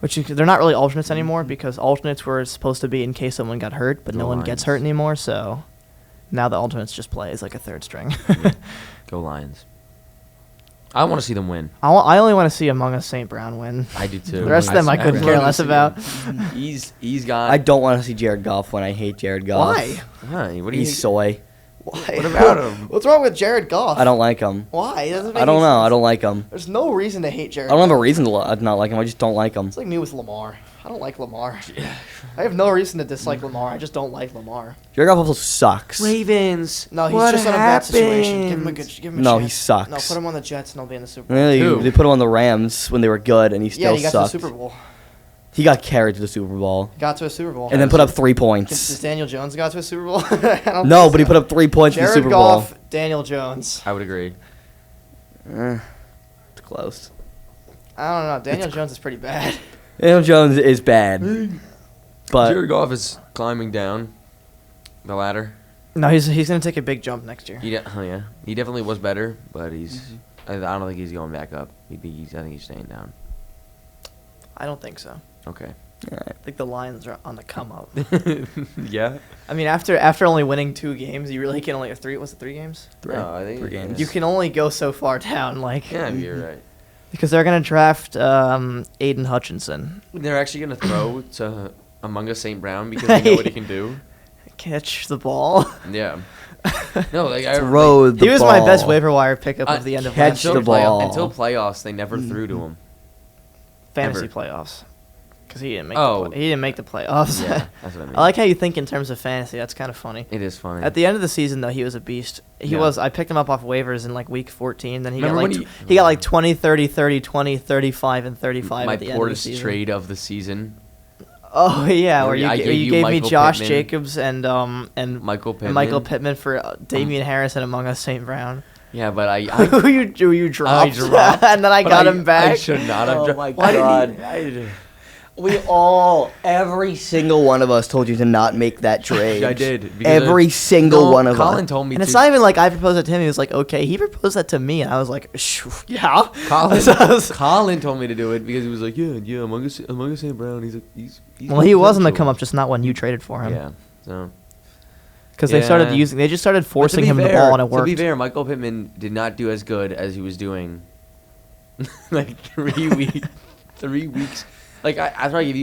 They're not really alternates anymore because alternates were supposed to be in case someone got hurt, but Go no one gets Lions. hurt anymore. So now the alternates just play as like a third string. Go Lions. I want to see them win. I only want to see Among Us St. Brown win. I do too. The rest of them I couldn't care wanna less see about. him. He's got. I don't want to see Jared Goff when I hate Jared Goff. Why? Why? What do you? He's soy. Why? What about him? What's wrong with Jared Goff? I don't like him. Why? It doesn't make I don't any know. I sense. don't like him. There's no reason to hate Jared. I don't have a Goff. reason to not like him. I just don't like him. It's like me with Lamar. I don't like Lamar. I have no reason to dislike Lamar. I just don't like Lamar. Jared Goff also sucks. Ravens. No, he's What just in a bad situation. Give him a happened? good. Give him a No, chance. he sucks. No, put him on the Jets and he'll be in the Super Bowl. Really, Who? they put him on the Rams when they were good, and he Yeah, still he got sucked. to the Super Bowl. He got carried to the Super Bowl, Got to a Super Bowl. and then put up 3 Does points. Daniel Jones got to a Super Bowl? I don't No, think but he so. put up 3 points in the Jared Super Goff, Bowl. Daniel Jones. I would agree. It's close. I don't know. Daniel Jones is pretty bad. Daniel Jones is bad, but Jared Goff is climbing down the ladder. No, he's gonna take a big jump next year. Oh yeah, he definitely was better, but he's. I don't think he's going back up. I think he's staying down. I don't think so. Okay. all right. I think the Lions are on the come up. Yeah. I mean, after only winning 2 games, you really can only have 3. Was it 3 games? No, I think 3 games. You can only go so far down, like Yeah, you're right. because they're gonna draft Aiden Hutchinson. They're actually gonna throw to Among Us St. Brown because they know what he can do. Catch the ball. Yeah. No, like I Throw the He was my best ball. waiver wire pickup of the end of catch last year. the ball. Until playoffs, they never threw to him. Fantasy ever. playoffs. Because he didn't make Oh. he didn't make the playoffs. Yeah, that's what I mean. I like how you think in terms of fantasy. That's kind of funny. It is funny. At the end of the season, though, he was a beast. He Yeah. was. I picked him up off waivers in like week 14. Then he Remember got when like he got like 20, 30, 30, 20, 35, and 35 My at the end of the poorest season. trade of the season. Oh yeah, where I you gave you gave me Michael Josh Pittman. Jacobs and Michael Pittman. Michael Pittman for Damian Harris and Among Us St. Brown. Yeah, but I who you dropped, dropped, and then I but got him back. I should not have. Oh dro- my Why did God. he- Every single one of us told you to not make that trade. I did. because Every single No, one of Colin us. told me And it's to. not even like I proposed it to him. He was like, okay. He proposed that to me, and I was like, yeah. Colin, So I was- Colin told me to do it because he was like, yeah, Among Us St. Brown. He's well, he was on the potential. come up, just not when you traded for him. Yeah. So because they started Yeah. they just started But to forcing be him the fair- ball and it worked. To be fair, Michael Pittman did not do as good as he was doing. Like 3 weeks. 3 weeks. Like after I gave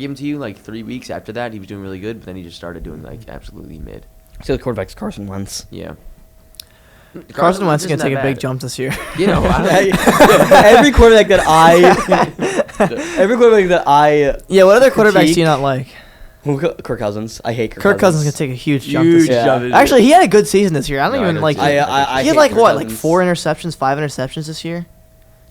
him to you like 3 weeks after that, he was doing really good. But then he just started doing like absolutely mid. So the quarterback's Carson Wentz. Yeah. Carson Wentz is isn't gonna take that a big bad. jump this year. You know, every quarterback that I Yeah, what other quarterbacks Critique. do you not like? Kirk Cousins. I hate Kirk Cousins is gonna take a huge jump this Huge year. jump. Actually, he had a good season this year. I don't No, I even don't like. see it. I he had hate like Kirk what, like Cousins. 4 interceptions, 5 interceptions this year.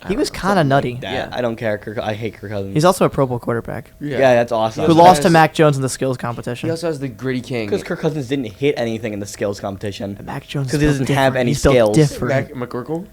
He was kind of nutty. That. Yeah. I don't care. I hate Kirk Cousins. He's also a Pro Bowl quarterback yeah, that's awesome. who also lost to has- Mac Jones in the skills He competition. also has the gritty king. Because Kirk Cousins didn't hit anything in the skills competition. Mac Jones 'Cause he is built doesn't have different. any He's built skills. different. McCorkle?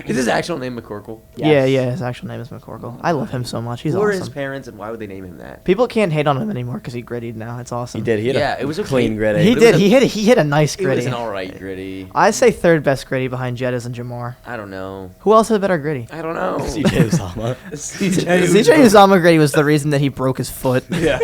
Is his actual name McCorkle? Yeah, Yes. yeah. His actual name is McCorkle. I love him so much. He's Who are his awesome. parents and why would they name him that? People can't hate on him anymore because he grittied now. It's awesome. He did. He had Yeah, a it was okay. clean gritty. He But it did. was a- He hit a nice It was gritty. an alright gritty. I say third best gritty behind Jettas and Jamar. I don't know. Who else had a better gritty? I don't know. CJ Uzama. CJ Uzama gritty was the reason that he broke his foot. Yeah.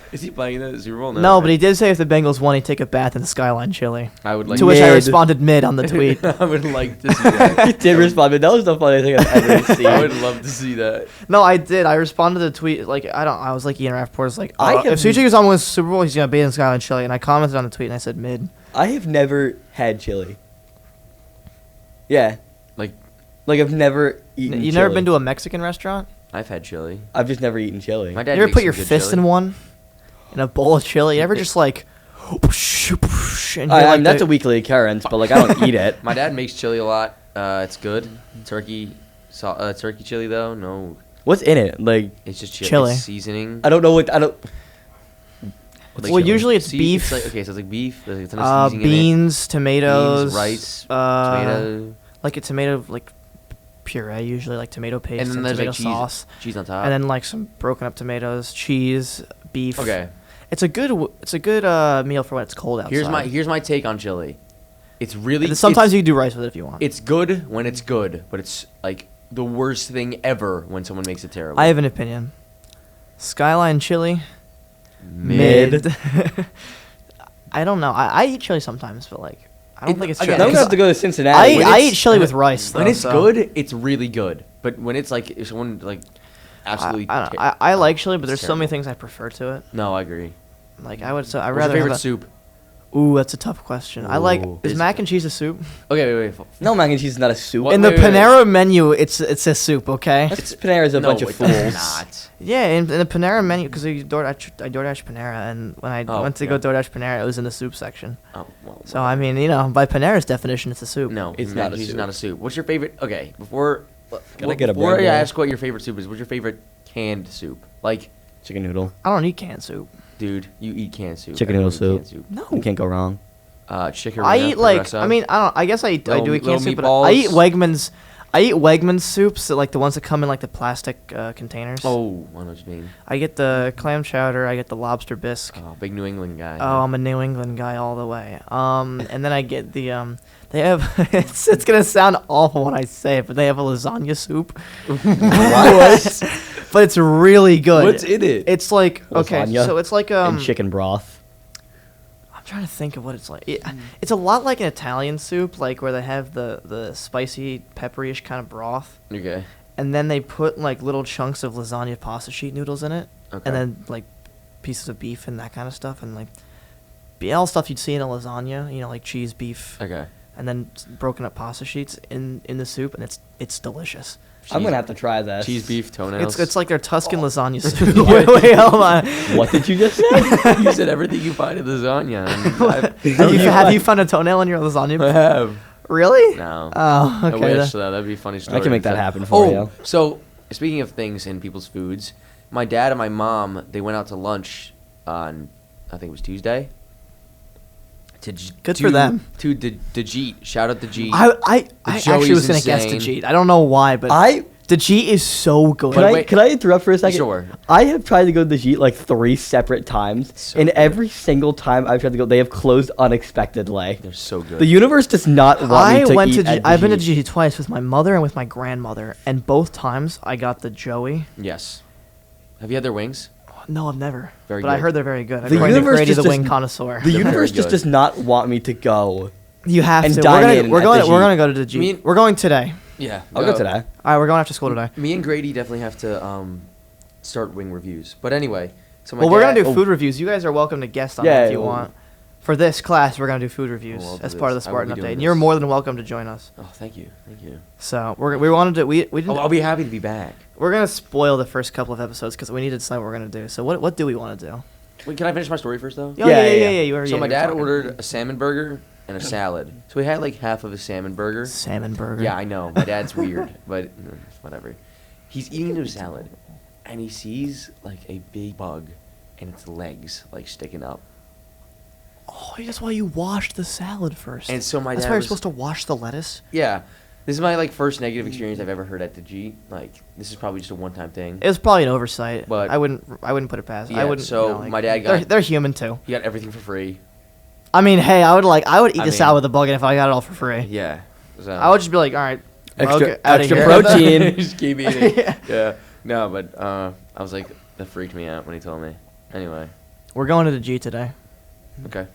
Is he playing in the Super Bowl? No, but he did say if the Bengals won, he'd take a bath in the Skyline Chili. I would like To which I Mid. responded mid on the tweet. I would like to see that. He did respond, but that was the funniest thing I've ever seen. I would love to see that. No, I did. I responded to the tweet like I was like Ian Rappaport's like I if have- CJ Uzama wins the Super Bowl, he's gonna bathe in Skyline Chili, and I commented on the tweet and I said mid. I have never had chili. Yeah. Like, I've never eaten You chili. never been to a Mexican restaurant? I've had chili. I've just never eaten chili. My You dad ever makes put some your good fist chili. in one? In a bowl of chili? You ever just like and hear, I like, mean, that's the- a weekly occurrence, but like I don't eat it. My dad makes chili a lot. It's good. Turkey chili though. No, What's in it? Like it's just Chili. It's seasoning. I don't know what I don't. What's Well, chili? usually it's beef, It's like, okay, so it's like beef. There's like a ton of seasoning in it. beans, tomatoes, Beans, rice, tomato, tomato, like a tomato like puree, usually like tomato paste and and, then there's tomato like cheese, sauce, cheese on top. and then like some broken up tomatoes, cheese, beef. okay, It's a good meal for when it's cold outside. here's my take on chili. It's really And sometimes it's, you can do rice with it if you want. it's good when it's good, but it's like the worst thing ever when someone makes it terrible. I have an opinion. Skyline chili, Mid. I don't know. I eat chili sometimes, but like I don't It- think it's again, chili. I'm gonna have to go to Cincinnati. I eat chili with rice. When though, it's so good, it's really good. But when it's like if someone like absolutely, I, don't know. I like chili, but it's there's so many terrible. things I prefer to it. No, I agree. Like I would, so I What's rather your favorite have a, soup? Ooh, that's a tough question. I like Ooh. is mac and cheese a soup? Okay, wait. No, mac and cheese is not a soup. What? In Wait, the wait, wait. Panera menu, it's a soup. Okay. It's Panera's a No, bunch of it's fools. not. Yeah, in the Panera menu, because I DoorDash Panera, and when I Oh, went to yeah. go DoorDash Panera, it was in the soup section. Oh, well. So I mean, by Panera's definition, it's a soup. No, It's mac not and a cheese is soup. not a soup. What's your favorite? Okay, before get a before I burger. ask what your favorite soup is, what's your favorite canned soup? Like, Chicken noodle. I don't eat canned soup. dude, you eat canned soup. Chicken noodle Everyone eats soup. canned No. You can't go wrong. Chicken. I eat like I mean I guess I do eat Little canned soup, but I eat meatballs. Wegmans. I eat Wegmans soups, like the ones that come in like the plastic containers. Oh, I know what you mean. I get the clam chowder. I get the lobster bisque. Oh, big New England guy. Oh, I'm a New England guy all the way. And then I get the they have it's gonna sound awful when I say it, but they have a lasagna soup. What? But it's really good. What's in it? It's like okay, Lasagna so it's like and chicken broth. I'm trying to think of what it's like. It's a lot like an Italian soup, like where they have the spicy, peppery-ish kind of broth, Okay. and then they put like little chunks of lasagna pasta sheet noodles in it, Okay. and then like pieces of beef and that kind of stuff, and like all stuff you'd see in a lasagna, like cheese, beef, Okay. and then broken up pasta sheets in the soup, and it's delicious. I'm gonna have to try this. Cheese, beef, toenails. It's like their Tuscan lasagna soup. wait, hold on. What did you just say? You said everything you find in lasagna. Have you found a toenail in your lasagna? I have. Really? No. Oh, I okay. wish though. That'd be a funny story. I can make that So- happen for you. So speaking of things in people's foods, my dad and my mom they went out to lunch on I think it was Tuesday. Good for them. To Dajit. Shout out Dajit. I actually was gonna guess insane. Dajit. I don't know why, but Dajit is so good. Can I interrupt for a second? Sure. I have tried to go to the Jeet like 3 separate times, So and good. every single time I've tried to go, they have closed unexpectedly. They're so good. The universe does not want I me to went eat to at I've been to Jeet. Dajit twice with my mother and with my grandmother, and both times I got the Joey. Yes. Have you had their wings? Oh, No, I've never. Very but I good. heard they're very good. The According to universe Grady just the Wing does- Connoisseur. The They're universe very just good. does not want me to go. You have and to. dine in We're at going. the We're G. going to go to the G. Me and- We're going today. Yeah. I'll go today. All right, we're going after school today. Me and Grady definitely have to start wing reviews. But anyway, so my Well, we're gonna dad- do food reviews. You guys are welcome to guest on Yeah, that if you well- want. For this class, we're gonna do food reviews I'll do as part of the this. I will Spartan be update, doing and you're this. more than welcome to join us. Oh, thank you. So we wanted to we didn't. Oh, I'll be happy to be back. We're gonna spoil the first couple of episodes because we need to decide what we're gonna do. So what do we want to do? Wait, can I finish my story first though? Oh, Yeah. You were, So yeah, my you were dad talking. ordered a salmon burger and a salad. So we had like half of a salmon burger. salmon burger. Yeah, I know. My dad's weird, but whatever. He's eating his salad, and he sees like a big bug, and its legs like sticking up. Oh, that's why you washed the salad first. And so my that's dad why you're was- supposed to wash the lettuce. Yeah, this is my like first negative experience I've ever heard at the G. Like this is probably just a one-time thing. It was probably an oversight, But- I wouldn't put it past. I Yeah, wouldn't. so my dad got- They're human too. He got everything for free. I mean, hey, I would eat I the mean- salad with a bug if I got it all for free. Yeah. So I would just be like, all right, Extra outta extra here. protein. just keep eating. Yeah. Yeah. No, but I was like, that freaked me out when he told me. Anyway, We're going to the G today. okay.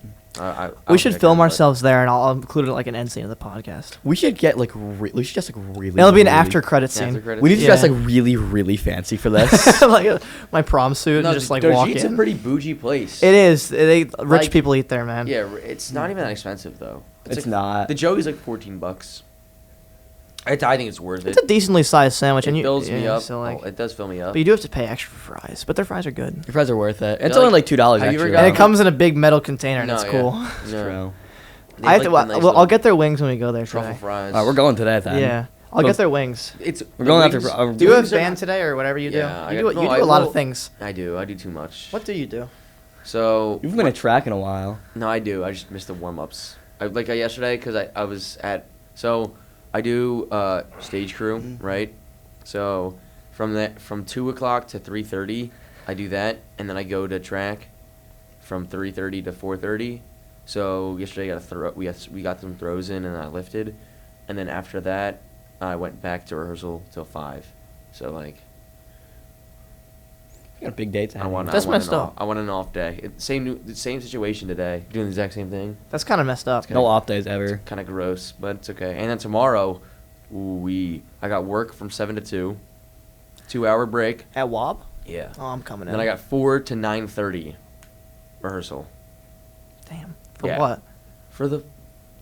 We should film ourselves there, and I'll include it like an end scene of the podcast. We should get like we should just like really. It'll be an really- after credit scene. After credits? We need to Yeah. dress like really really fancy for this. like my prom suit and just like walk It's a in. pretty bougie place. It is. Rich Like- people eat there, man. Yeah, it's not even that expensive though. It's like, not. The Joey's like $14. I think it's worth It's it. a decently sized sandwich, and It you builds me yeah, up. So like, It does fill me up. but you do have to pay extra for fries. But their fries are good, Your fries are worth it. It's Yeah, only like $2 have you ever extra. got- and it comes in a big metal container, and No, it's yeah. cool. No. True. They I have like to. the nice I'll little get their wings when we go there truffle today. fries. All right, we're going today then. Yeah, I'll Go- get their wings. It's We're going after. Do you have wings are band not- today or whatever you do? Yeah, I you got- do, no, I a lot will- of things. I do too much. What do you do? So You've been a track in a while. No, I do. I just missed the warm ups. Yesterday because I was at I do stage crew, right? So from 2 o'clock to 3:30, I do that, and then I go to track from 3:30 to 4:30. So yesterday I got a throw. We got some throws in, and I lifted, and then after that I went back to rehearsal till 5. So like You got a big date. I want That's messed an up. off, I want an off day. The same situation today. Doing the exact same thing. That's kind of messed up. No off days ever. Kind of gross, but it's okay. And then tomorrow, I got work from 7 to 2, 2-hour break. At WAB? Yeah. Oh, I'm coming in. Then I got 4 to 9:30 rehearsal Damn. For Yeah. what? for the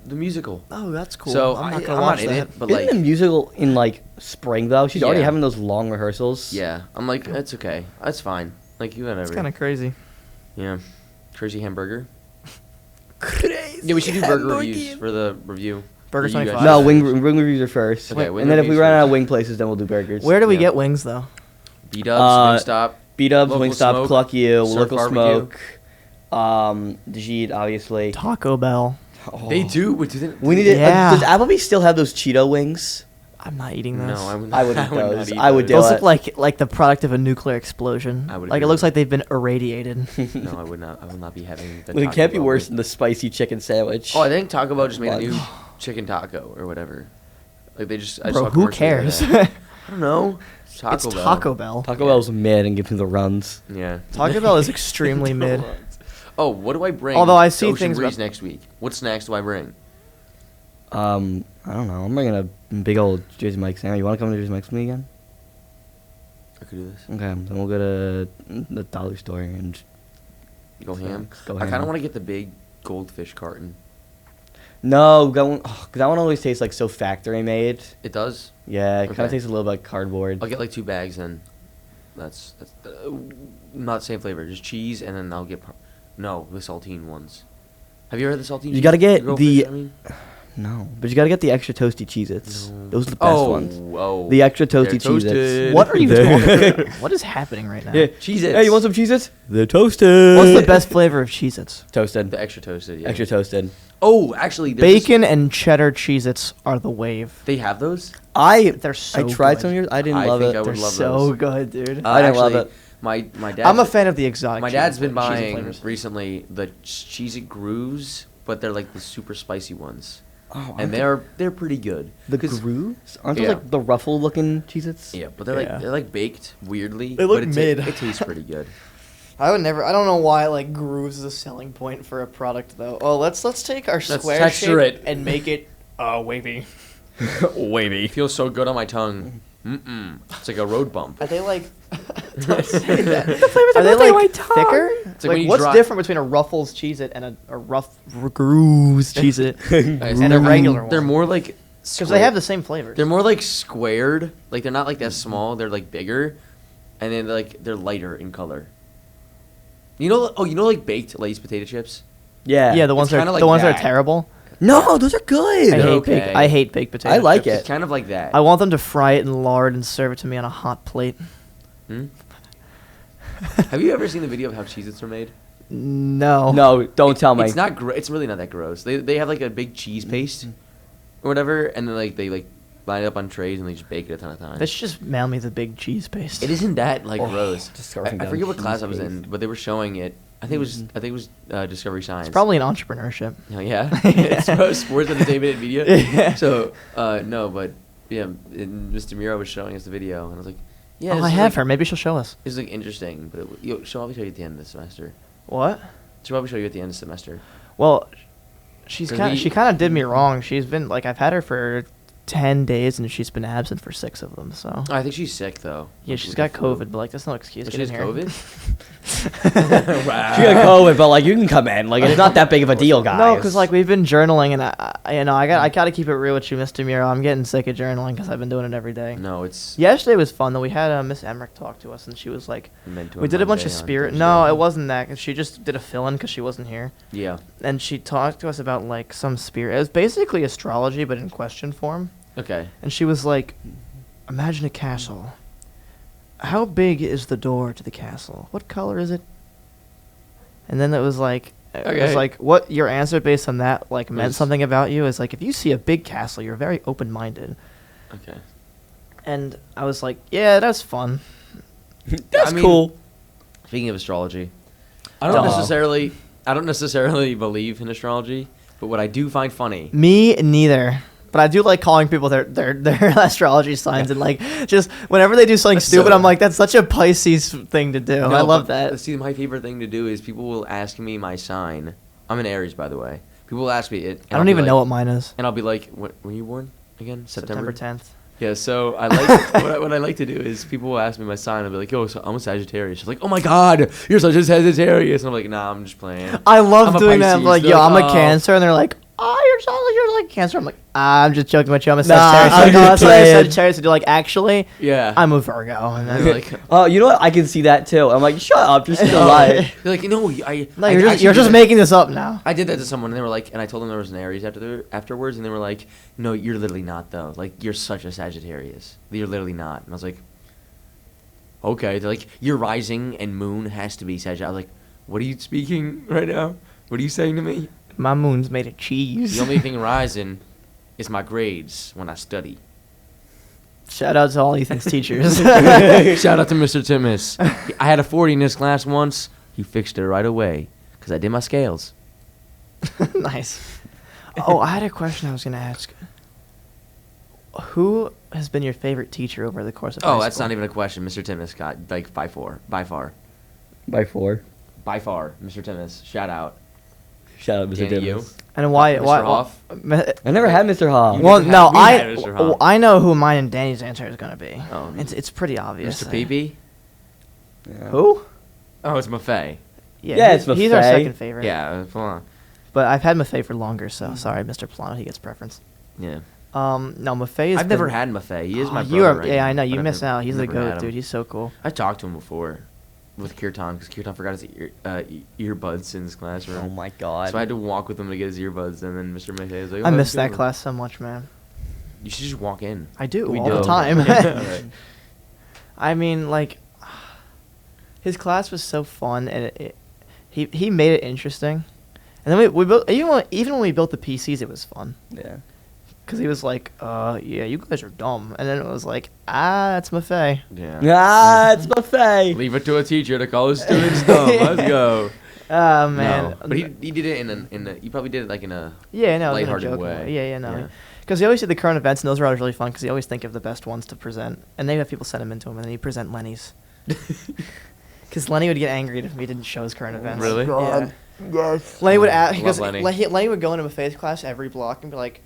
musical. Oh, that's cool. So I'm not I'm gonna not watch in that. it, but Isn't like the musical in like spring though? She's already Yeah. having those long rehearsals. yeah, I'm like it's okay, that's fine. Like you whatever. It's kind of crazy. yeah, crazy hamburger. Crazy. Yeah, we should do burger reviews for the review. Burger You guys 25. should. No, wing reviews are first. Okay, wing and then if we reviews run out of first. wing places, then we'll do burgers. Where do we Yeah. get wings though? B-Dubs, Wingstop. B-Dubs, Local Wingstop, Smoke, Cluck You, Surf Local Barbecue. Smoke, Djeed, obviously. Taco Bell. They do. Wait, do they? We need to. Yeah. Does Applebee's still have those Cheeto wings? I'm not eating those. No, I would. I would Not, eat those. eat I would do Those it. look like the product of a nuclear explosion. I would Like it agree. looks like they've been irradiated. No, I would not. I will not be having. The It Taco can't be Bell worse wing. than the spicy chicken sandwich. Oh, I think Taco Bell just made a Lunch. new chicken taco or whatever. Like they just. I Bro, saw a who commercial the other cares? day. I don't know. It's Taco it's Bell. Taco Bell. Taco Bell's mid and gives me the runs. Yeah. Taco Bell is extremely mid. Oh, what do I bring? Although I to see Ocean things Breeze about- next week. What snacks do I bring? I don't know. I'm bringing a big old Jersey Mike's sandwich. You want to come to Jersey Mike's with me again? I could do this. Okay, then we'll go to the dollar store and Go ham. Go I kind ham. of want to get the big goldfish carton. no, cause that one always tastes like so factory made. It does. Yeah, it kind of Okay. tastes a little bit like cardboard. I'll get like 2 bags then. That's not the same flavor. Just cheese and then I'll get no the saltine ones. Have you ever had the saltine? You cheese? gotta get goldfish, the- I mean? No, but you gotta get the extra toasty Cheez-Its. No. Those are the best Oh, ones. oh. The extra toasty They're toasted. Cheez-Its. What are you They're- talking about? What is happening right now? Yeah, Cheez-Its. Hey, you want some Cheez-Its? They're toasted. What's the best flavor of Cheez-Its? Toasted. The extra toasted. Yeah. Extra toasted. Oh, actually, there's this- Bacon and cheddar Cheez-Its are the wave. They have those. They're so I tried good. some of yours. I didn't I love think it. I would They're love so those. good, dude. I didn't love Actually, it. My dad. I'm a fan of the exotic. My Cheez-Its dad's been Cheez-It buying flavors. recently the Cheez-It Grooves, but they're like the super spicy ones, Oh, and they're pretty good. the 'Cause- grooves? Aren't those Yeah. like the ruffle looking Cheez-Its? Yeah, but they're Yeah. like baked weirdly. They look but mid. It tastes pretty good. I would never. I don't know why like grooves is a selling point for a product though. Oh, let's take our square texture shape it. and make it wavy. Wavy. It feels so good on my tongue. It's like a road bump. Are they like? Don't say that. Are they like thicker? It's like when you what's dry- different between a Ruffles Cheez-It and a rough grooves Cheez-It and a regular one? They're more like because they have the same flavors. They're more like squared. Like they're not like that small. They're like bigger, and then they're lighter in color. You know like baked Lay's potato chips. Yeah. Yeah, the ones It's that kinda are like the ones that are that. terrible. No, those are good. I hate baked potato. I like chips. it. It's kind of like that. I want them to fry it in lard and serve it to me on a hot plate. Have you ever seen the video of how Cheez-Its are made? No. No, don't tell me. It's not. It's really not that gross. They have like a big cheese paste, or whatever, and then they line it up on trays and they just bake it a ton of times. They should just mail me the big cheese paste. It isn't that gross. disgusting I forget what cheese class I was paste. in, but they were showing it. I think it was Discovery Science. It's probably an entrepreneurship. Oh, yeah. It's about sports entertainment and media. Yeah. So no, but yeah, Mr. Miro was showing us the video, and I was like, yeah. Oh, this I is, have like, her. Maybe she'll show us. It's like interesting, but she'll probably show you at the end of the semester. What? She'll probably show you at the end of the semester. Well, she 'Cause kind we- of did me wrong. She's been like I've had her for 10 days and she's been absent for 6 of them. So I think she's sick though. yeah, Like, she's with got the flu. COVID, but like that's no excuse. Oh, she Get has in here. COVID? Wow. She got COVID, but like you can come in. Like it's not that big of a deal, guys. No, because like we've been journaling, and I gotta keep it real with you, Mr. Miro. I'm getting sick of journaling because I've been doing it every day. No, it's Yesterday was fun though. We had Miss Emmerich talk to us, and she was like, Mentor we did a bunch Monday of on spirit. Thursday. No, it wasn't that. 'Cause she just did a fill-in because she wasn't here, Yeah. and she talked to us about like some spirit. It was basically astrology, but in question form. Okay. And she was like, imagine a castle. How big is the door to the castle? What color is it? And then it was like, Okay. what your answer based on that like meant Was- something about you is like, if you see a big castle, you're very open-minded. Okay. And I was like, yeah, that's fun. That's I mean, cool. Speaking of astrology, I Duh. don't necessarily believe in astrology, but what I do find funny. Me neither. But I do like calling people their astrology signs and like just whenever they do something That's stupid, so- I'm like, that's such a Pisces thing to do. No, I love but that. See, my favorite thing to do is people will ask me my sign. I'm an Aries, by the way. People will ask me it. I don't even know what mine is. And I'll be like, "When were you born again? September 10th. Yeah, so I like what I like to do is people will ask me my sign. I'll be like, "Yo, so I'm a Sagittarius." She's like, "Oh my God, you're such a Sagittarius," and I'm like, "Nah, I'm just playing." I love I'm a doing that. I'm Pisces. like, They're yo, like, I'm a "Oh." Cancer, and they're like, oh, you're like Cancer. I'm like, I'm just joking with you. I'm a Nah, Sagittarius. I'm Like, just oh, that's like a playing. Sagittarius. And you're like, actually, Yeah. I'm a Virgo. And And then they're like, Oh, you know what? I can see that too. I'm like, shut up, you're still Oh. alive. they're like, no, no, you're just making this up now. I did that to someone, and they were like, and I told them there was an Aries afterwards, and they were like, "No, you're literally not though. Like, you're such a Sagittarius. You're literally not." And I was like, "Okay." They're like, "Your rising and moon has to be Sagittarius." I was like, "What are you speaking right now? What are you saying to me?" My moon's made of cheese. The only thing rising is my grades when I study. Shout out to all Ethan's teachers. Shout out to Mr. Timmis. I had a 40 in this class once. He fixed it right away because I did my scales. Nice. Oh, I had a question I was going to ask. Who has been your favorite teacher over the course of high Oh, that's school? not even a question. Mr. Timmis got like by far. By 4. By far, Mr. Timmis. Shout out. Shout out, Mr. Danny, you? Dimmers. And why? Mr. Why? Hoff? I never had Mr. Hoff. Well, didn't no, have- we I had Mr. Hoff. I know who mine and Danny's answer is going to be. Oh, It's pretty obvious. Mr. Peepee? Yeah. Who? Oh, it's Maffei. Yeah, it's he's our Maffei. second favorite. Yeah, come on. But I've had Maffei for longer, so sorry, Mr. Plano, he gets preference. Yeah. No, Maffei is. I've never had Maffei. He is my brother. You are, right yeah, now, I know. but You I've miss never- out. He's the never had goat, him. dude. He's so cool. I talked to him before with Kirtan because Kirtan forgot his earbuds in his classroom. Oh my god. So I had to walk with him to get his earbuds, and then Mr. Maffei was like, "Oh, I how's miss it that going?" class so much, man. You should just walk in. I do We all the do. time. Alright. I mean, like, his class was so fun, and he made it interesting. And then we built even when we built the PCs, it was fun. Yeah. Cause he was like, yeah, you guys are dumb, and then it was like, that's Maffei. Yeah. Ah, it's buffet. Leave it to a teacher to call his students dumb. Let's go. Oh man. No. But he did it in a he probably did it like in a Yeah, no, it was in a lighthearted joking way. Yeah, no. Yeah. Because he always did the current events, and those were always really fun. Because he always think of the best ones to present, and they have people send him into him, and then he present Lenny's. Because Lenny would get angry if he didn't show his current events. Really? Yeah. Yes. Lenny would Love because Lenny. Lenny would go into Buffet's class every block and be like,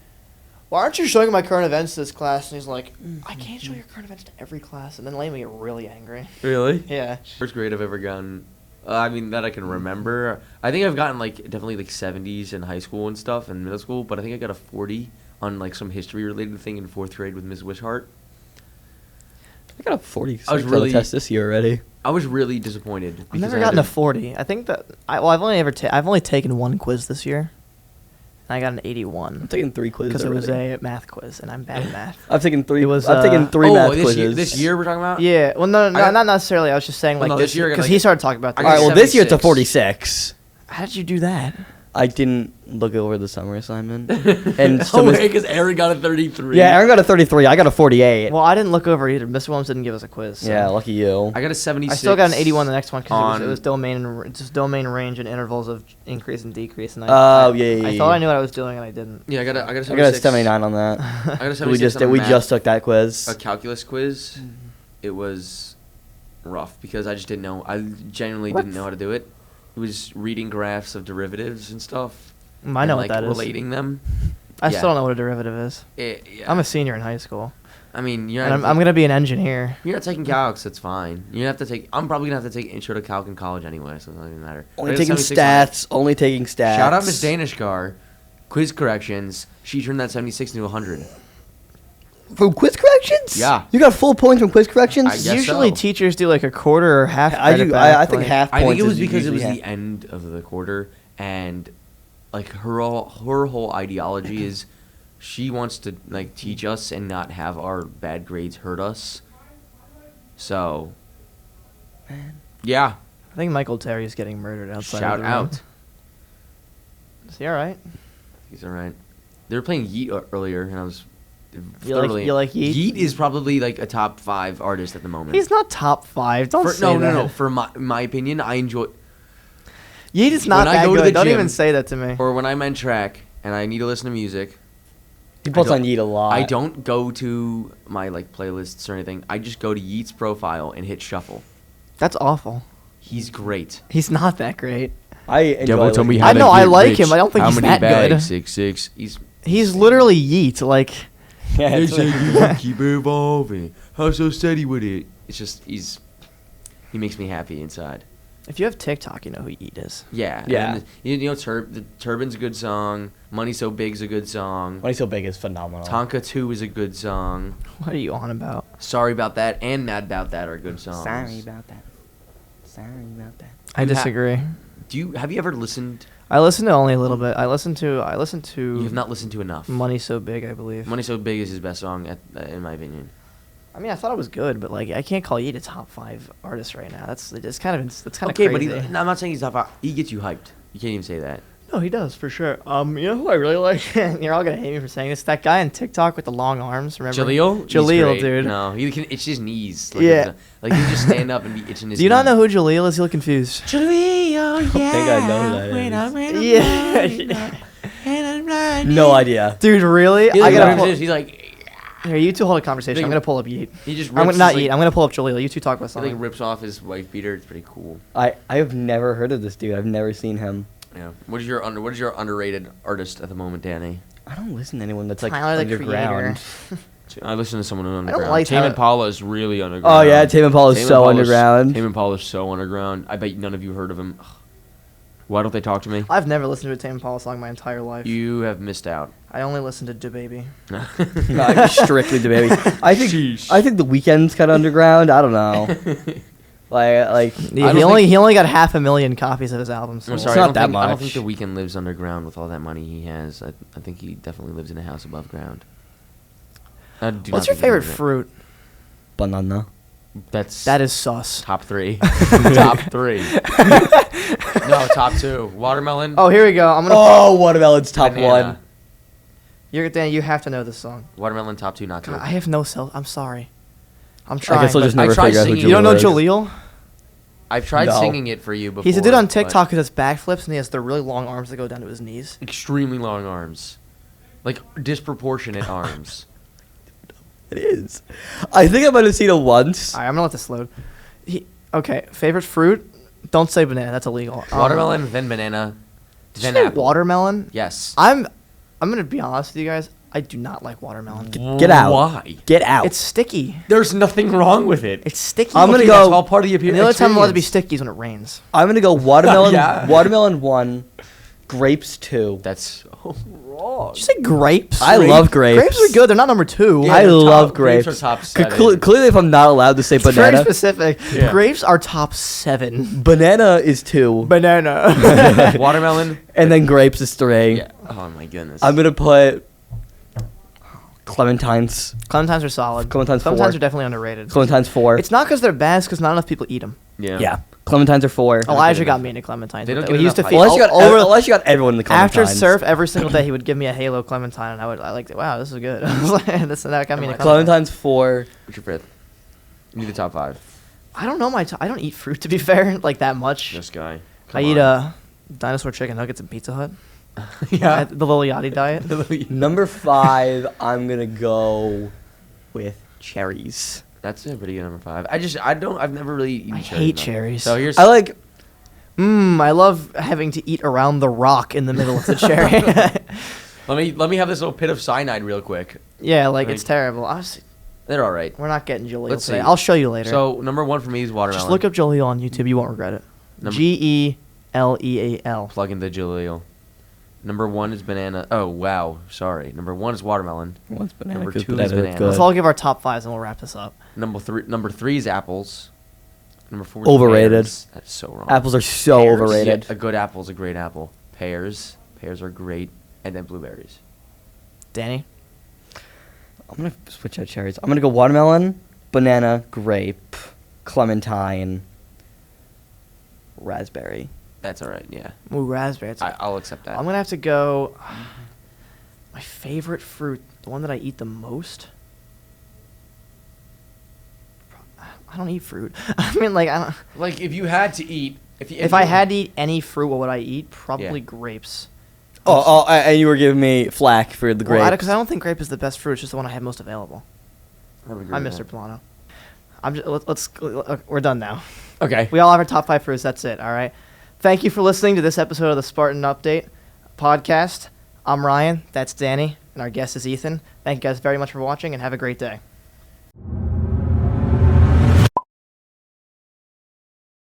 "Why aren't you showing my current events to this class?" And he's like, "I can't show your current events to every class." And then Lenny would get really angry. Really? Yeah. First grade I've ever gotten. I mean that I can remember. I think I've gotten like definitely like 70s in high school and stuff and middle school, but I think I got a 40 on like some history related thing in 4th grade with Miss Wishart. I got a 46 I was on really- the test this year already. I was really disappointed. I've because never I had gotten a to- 40. I think that I've only taken one quiz this year. And I got an 81 I'm taking 3 quizzes because it was already. a math quiz, and I'm bad at math. I've taken 3. It was, I've taken 3 math this quizzes. year, this year we're talking about? Yeah. Well, no, I got- not necessarily. I was just saying Well, like no, this year I got, because like, he started talking about I this. All got right. Well, this year it's a 76. 46. How did you do that? I didn't look over the summer assignment, and so Oh, because Aaron got a 33. yeah, Aaron got a 33. I got a 48. Well, I didn't look over either. Mr. Williams didn't give us a quiz. So. Yeah, lucky you. I got a 76. I still got an 81 the next one because it on- was domain range and intervals of increase and decrease. And Oh, yeah, I thought I knew what I was doing and I didn't. Yeah, I got a 76. I got a 79 on that. I got a 76 we just on a we math- just took that quiz. a calculus quiz. It was rough because I just didn't know. I genuinely What? didn't know how to do it. It was reading graphs of derivatives and stuff. I know and, what that is. relating them. I yeah. still don't know what a derivative is. Yeah. I'm a senior in high school, I mean, you're and not, I'm gonna be an engineer. you're not taking calcs. That's fine. You have to take. I'm probably gonna have to take intro to calc in college anyway, so it doesn't even matter. Only I got a taking 76 on it. stats. Only taking stats. Shout out Miss Danishkar. Quiz corrections. She turned that 76 into 100. From quiz corrections? Yeah. You got full points from quiz corrections? I guess Usually so. teachers do like a quarter or half. I credit do. back, I think like- half points. I think it was is because it was usually the end of the quarter, and like her whole ideology is she wants to like teach us and not have our bad grades hurt us. So, yeah, I think Michael Terry's getting murdered outside. shout of the room. out. Is he all right? He's all right. They were playing Yeet earlier, and I was You like Yeet? Yeet is probably like a top 5 artist at the moment. He's not top 5. Don't say that. No. For my opinion, I enjoy. Yeet is not When I that go to good. the Don't gym- even say that to me. Or when I'm in track and I need to listen to music, He puts I on don't- Yeet a lot. I don't go to my like playlists or anything. I just go to Yeet's profile and hit shuffle. That's awful. He's great. He's not that great. I enjoy listening how I to know, Yeet. I like him. I don't think he's that good. 6'6". He's literally Yeet. Like, Yeah, They it's say like- you can keep evolving. How so steady with it? It's just he makes me happy inside. if you have TikTok, you know who Yeet is. Yeah. Yeah. And you know, the Turban's a good song. Money So Big's a good song. Money So Big is phenomenal. Tonka 2 is a good song. What are you on about? Sorry About That and Mad About That are good songs. Sorry about that. Sorry about that. I You ha- disagree. Have you ever listened? I listened to only a little bit. I listened to You have not listened to enough. Money So Big, I believe. Money So Big is his best song, in my opinion. I mean, I thought it was good, but like, I can't call Yeet a top 5 artist right now. That's kind of Okay, but crazy. no, I'm not saying he's top 5. He gets you hyped. You can't even say that. No, he does for sure. You know who I really like? You're all gonna hate me for saying this. That guy on TikTok with the long arms. Remember? Jaleel? He's Jaleel, great. dude. No, he can itch his knees. Yeah. Like he can just stand up and be itching his Do you not knee. know who Jaleel is? You look confused. Jaleel, I think I know who that is. Yeah. No idea. Dude, really? He I like, gotta grabs pull. his- he's like, Here, you two hold a conversation. Big- I'm gonna pull up Yeet. he just rips I'm gonna, not his, Yeet. like, I'm gonna pull up Jaleel. You two talk about he something. like rips off his wife beater. It's pretty cool. I have never heard of this dude. I've never seen him. Yeah. What is your underrated artist at the moment, Danny? I don't listen to anyone that's like Tyler, the underground. I listen to someone don't underground. like Tame Tyler- Impala is really underground. Oh yeah, Tame Impala is so underground. Tame Impala is so underground. I bet none of you heard of him. Ugh. Why don't they talk to me? I've never listened to a Tame Impala song my entire life. You have missed out. I only listen to DaBaby. Not strictly the baby. I think the Weeknd's kind of underground. I don't know. Like Yeah, he only got 500,000 copies of his album. I'm sold. sorry, It's not I that don't think much. The Weeknd lives underground with all that money he has. I think he definitely lives in a house above ground. I do What's not your think he favorite lives in it. fruit? banana. That is sus. top 3. Top 3. No, top 2. Watermelon. Oh, here we go. I'm gonna. Oh, watermelon's top banana. You're Dan. You have to know this song. Watermelon top 2, not 2. God, I have no self. I'm sorry. I'm one. trying. I guess I'll but just I never tried figure out who singing- you don't know is. Jaleel? I've tried No. singing it for you before. He's a dude on but TikTok who does backflips and he has the really long arms that go down to his knees. Extremely long arms. Like, disproportionate arms. It is. I think I might have seen it once. Alright, I'm gonna let this load. Okay, favorite fruit? Don't say banana. That's illegal. Watermelon, then banana, Did you then say apple. watermelon? Yes. I'm gonna be honest with you guys. I do not like watermelon. Get out. Why? Get out. It's sticky. There's nothing wrong with it. It's sticky. I'm gonna Okay, go- That's all part of the And appearance. the only time I'm allowed to be sticky is when it rains. I'm gonna go watermelon. Yeah. Watermelon 1, grapes 2. That's so wrong. Did you say grapes? I love grapes. Grapes are good. They're not number 2. I they're love top- grapes. grapes are top C- 7. clearly, if I'm not allowed to say It's very banana, specific. Yeah. Grapes are top 7. banana is 2, Banana. Watermelon. and then grapes is 3. Yeah. Oh my goodness. I'm gonna put clementines. Clementines are solid. Clementines 4. Clementines are definitely underrated. Clementines 4. It's not because they're bad. It's because not enough people eat them. Yeah. Clementines are 4. Elijah get got enough. me into clementines. They don't We get used to enough feed hype. Unless you got everyone in the clementines. after surf every single day. He would give me a Halo clementine, and I liked it. Wow, this is good. I was like, that got me into clementines. Clementines 4. What's your fifth? You need the top 5. I don't know I don't eat fruit to be fair, like that much. This guy. I eat dinosaur chicken nuggets and Pizza Hut. Yeah. The Lil Yachty diet. Number 5, I'm gonna go with cherries. That's a pretty good number 5. I've never really eaten I cherries. hate enough. cherries. So here's. I like. I love having to eat around the rock in the middle of the cherry. Let me have this little pit of cyanide real quick. Yeah, like Like- it's terrible. Honestly, They're all right. we're not getting Jaleel Let's today. see. I'll show you later. So number 1 for me is watermelon. just look up Jaleel on YouTube. You won't regret it. Number- Geleal. Plug in the Jaleel. Number 1 is banana. Oh wow, sorry. Number 1 is watermelon. What's banana? Number 'Cause 2 is banana banana. good. Let's all give our top 5s and we'll wrap this up. Number 3 is apples. Number 4 is Overrated. pears. That's so wrong. Apples are so Pears? overrated. Yeah, a good apple is a great apple. Pears are great, and then blueberries. Danny? I'm gonna switch out cherries. I'm gonna go watermelon, banana, grape, clementine, raspberry. That's all right. Yeah, Ooh, raspberry. I'll accept that. I'm gonna have to go. My favorite fruit, the one that I eat the most. I don't eat fruit. I mean, like, I don't. Like if you had to eat, If I had to eat any fruit, what would I eat? Probably Yeah. grapes. And you were giving me flack for the grapes. Because I don't think grape is the best fruit. It's just the one I have most available. I'm Mr. Polano. We're done now. Okay. We all have our top 5 fruits. That's it. All right. Thank you for listening to this episode of the Spartan Update podcast. I'm Ryan. That's Danny, and our guest is Ethan. Thank you guys very much for watching, and have a great day.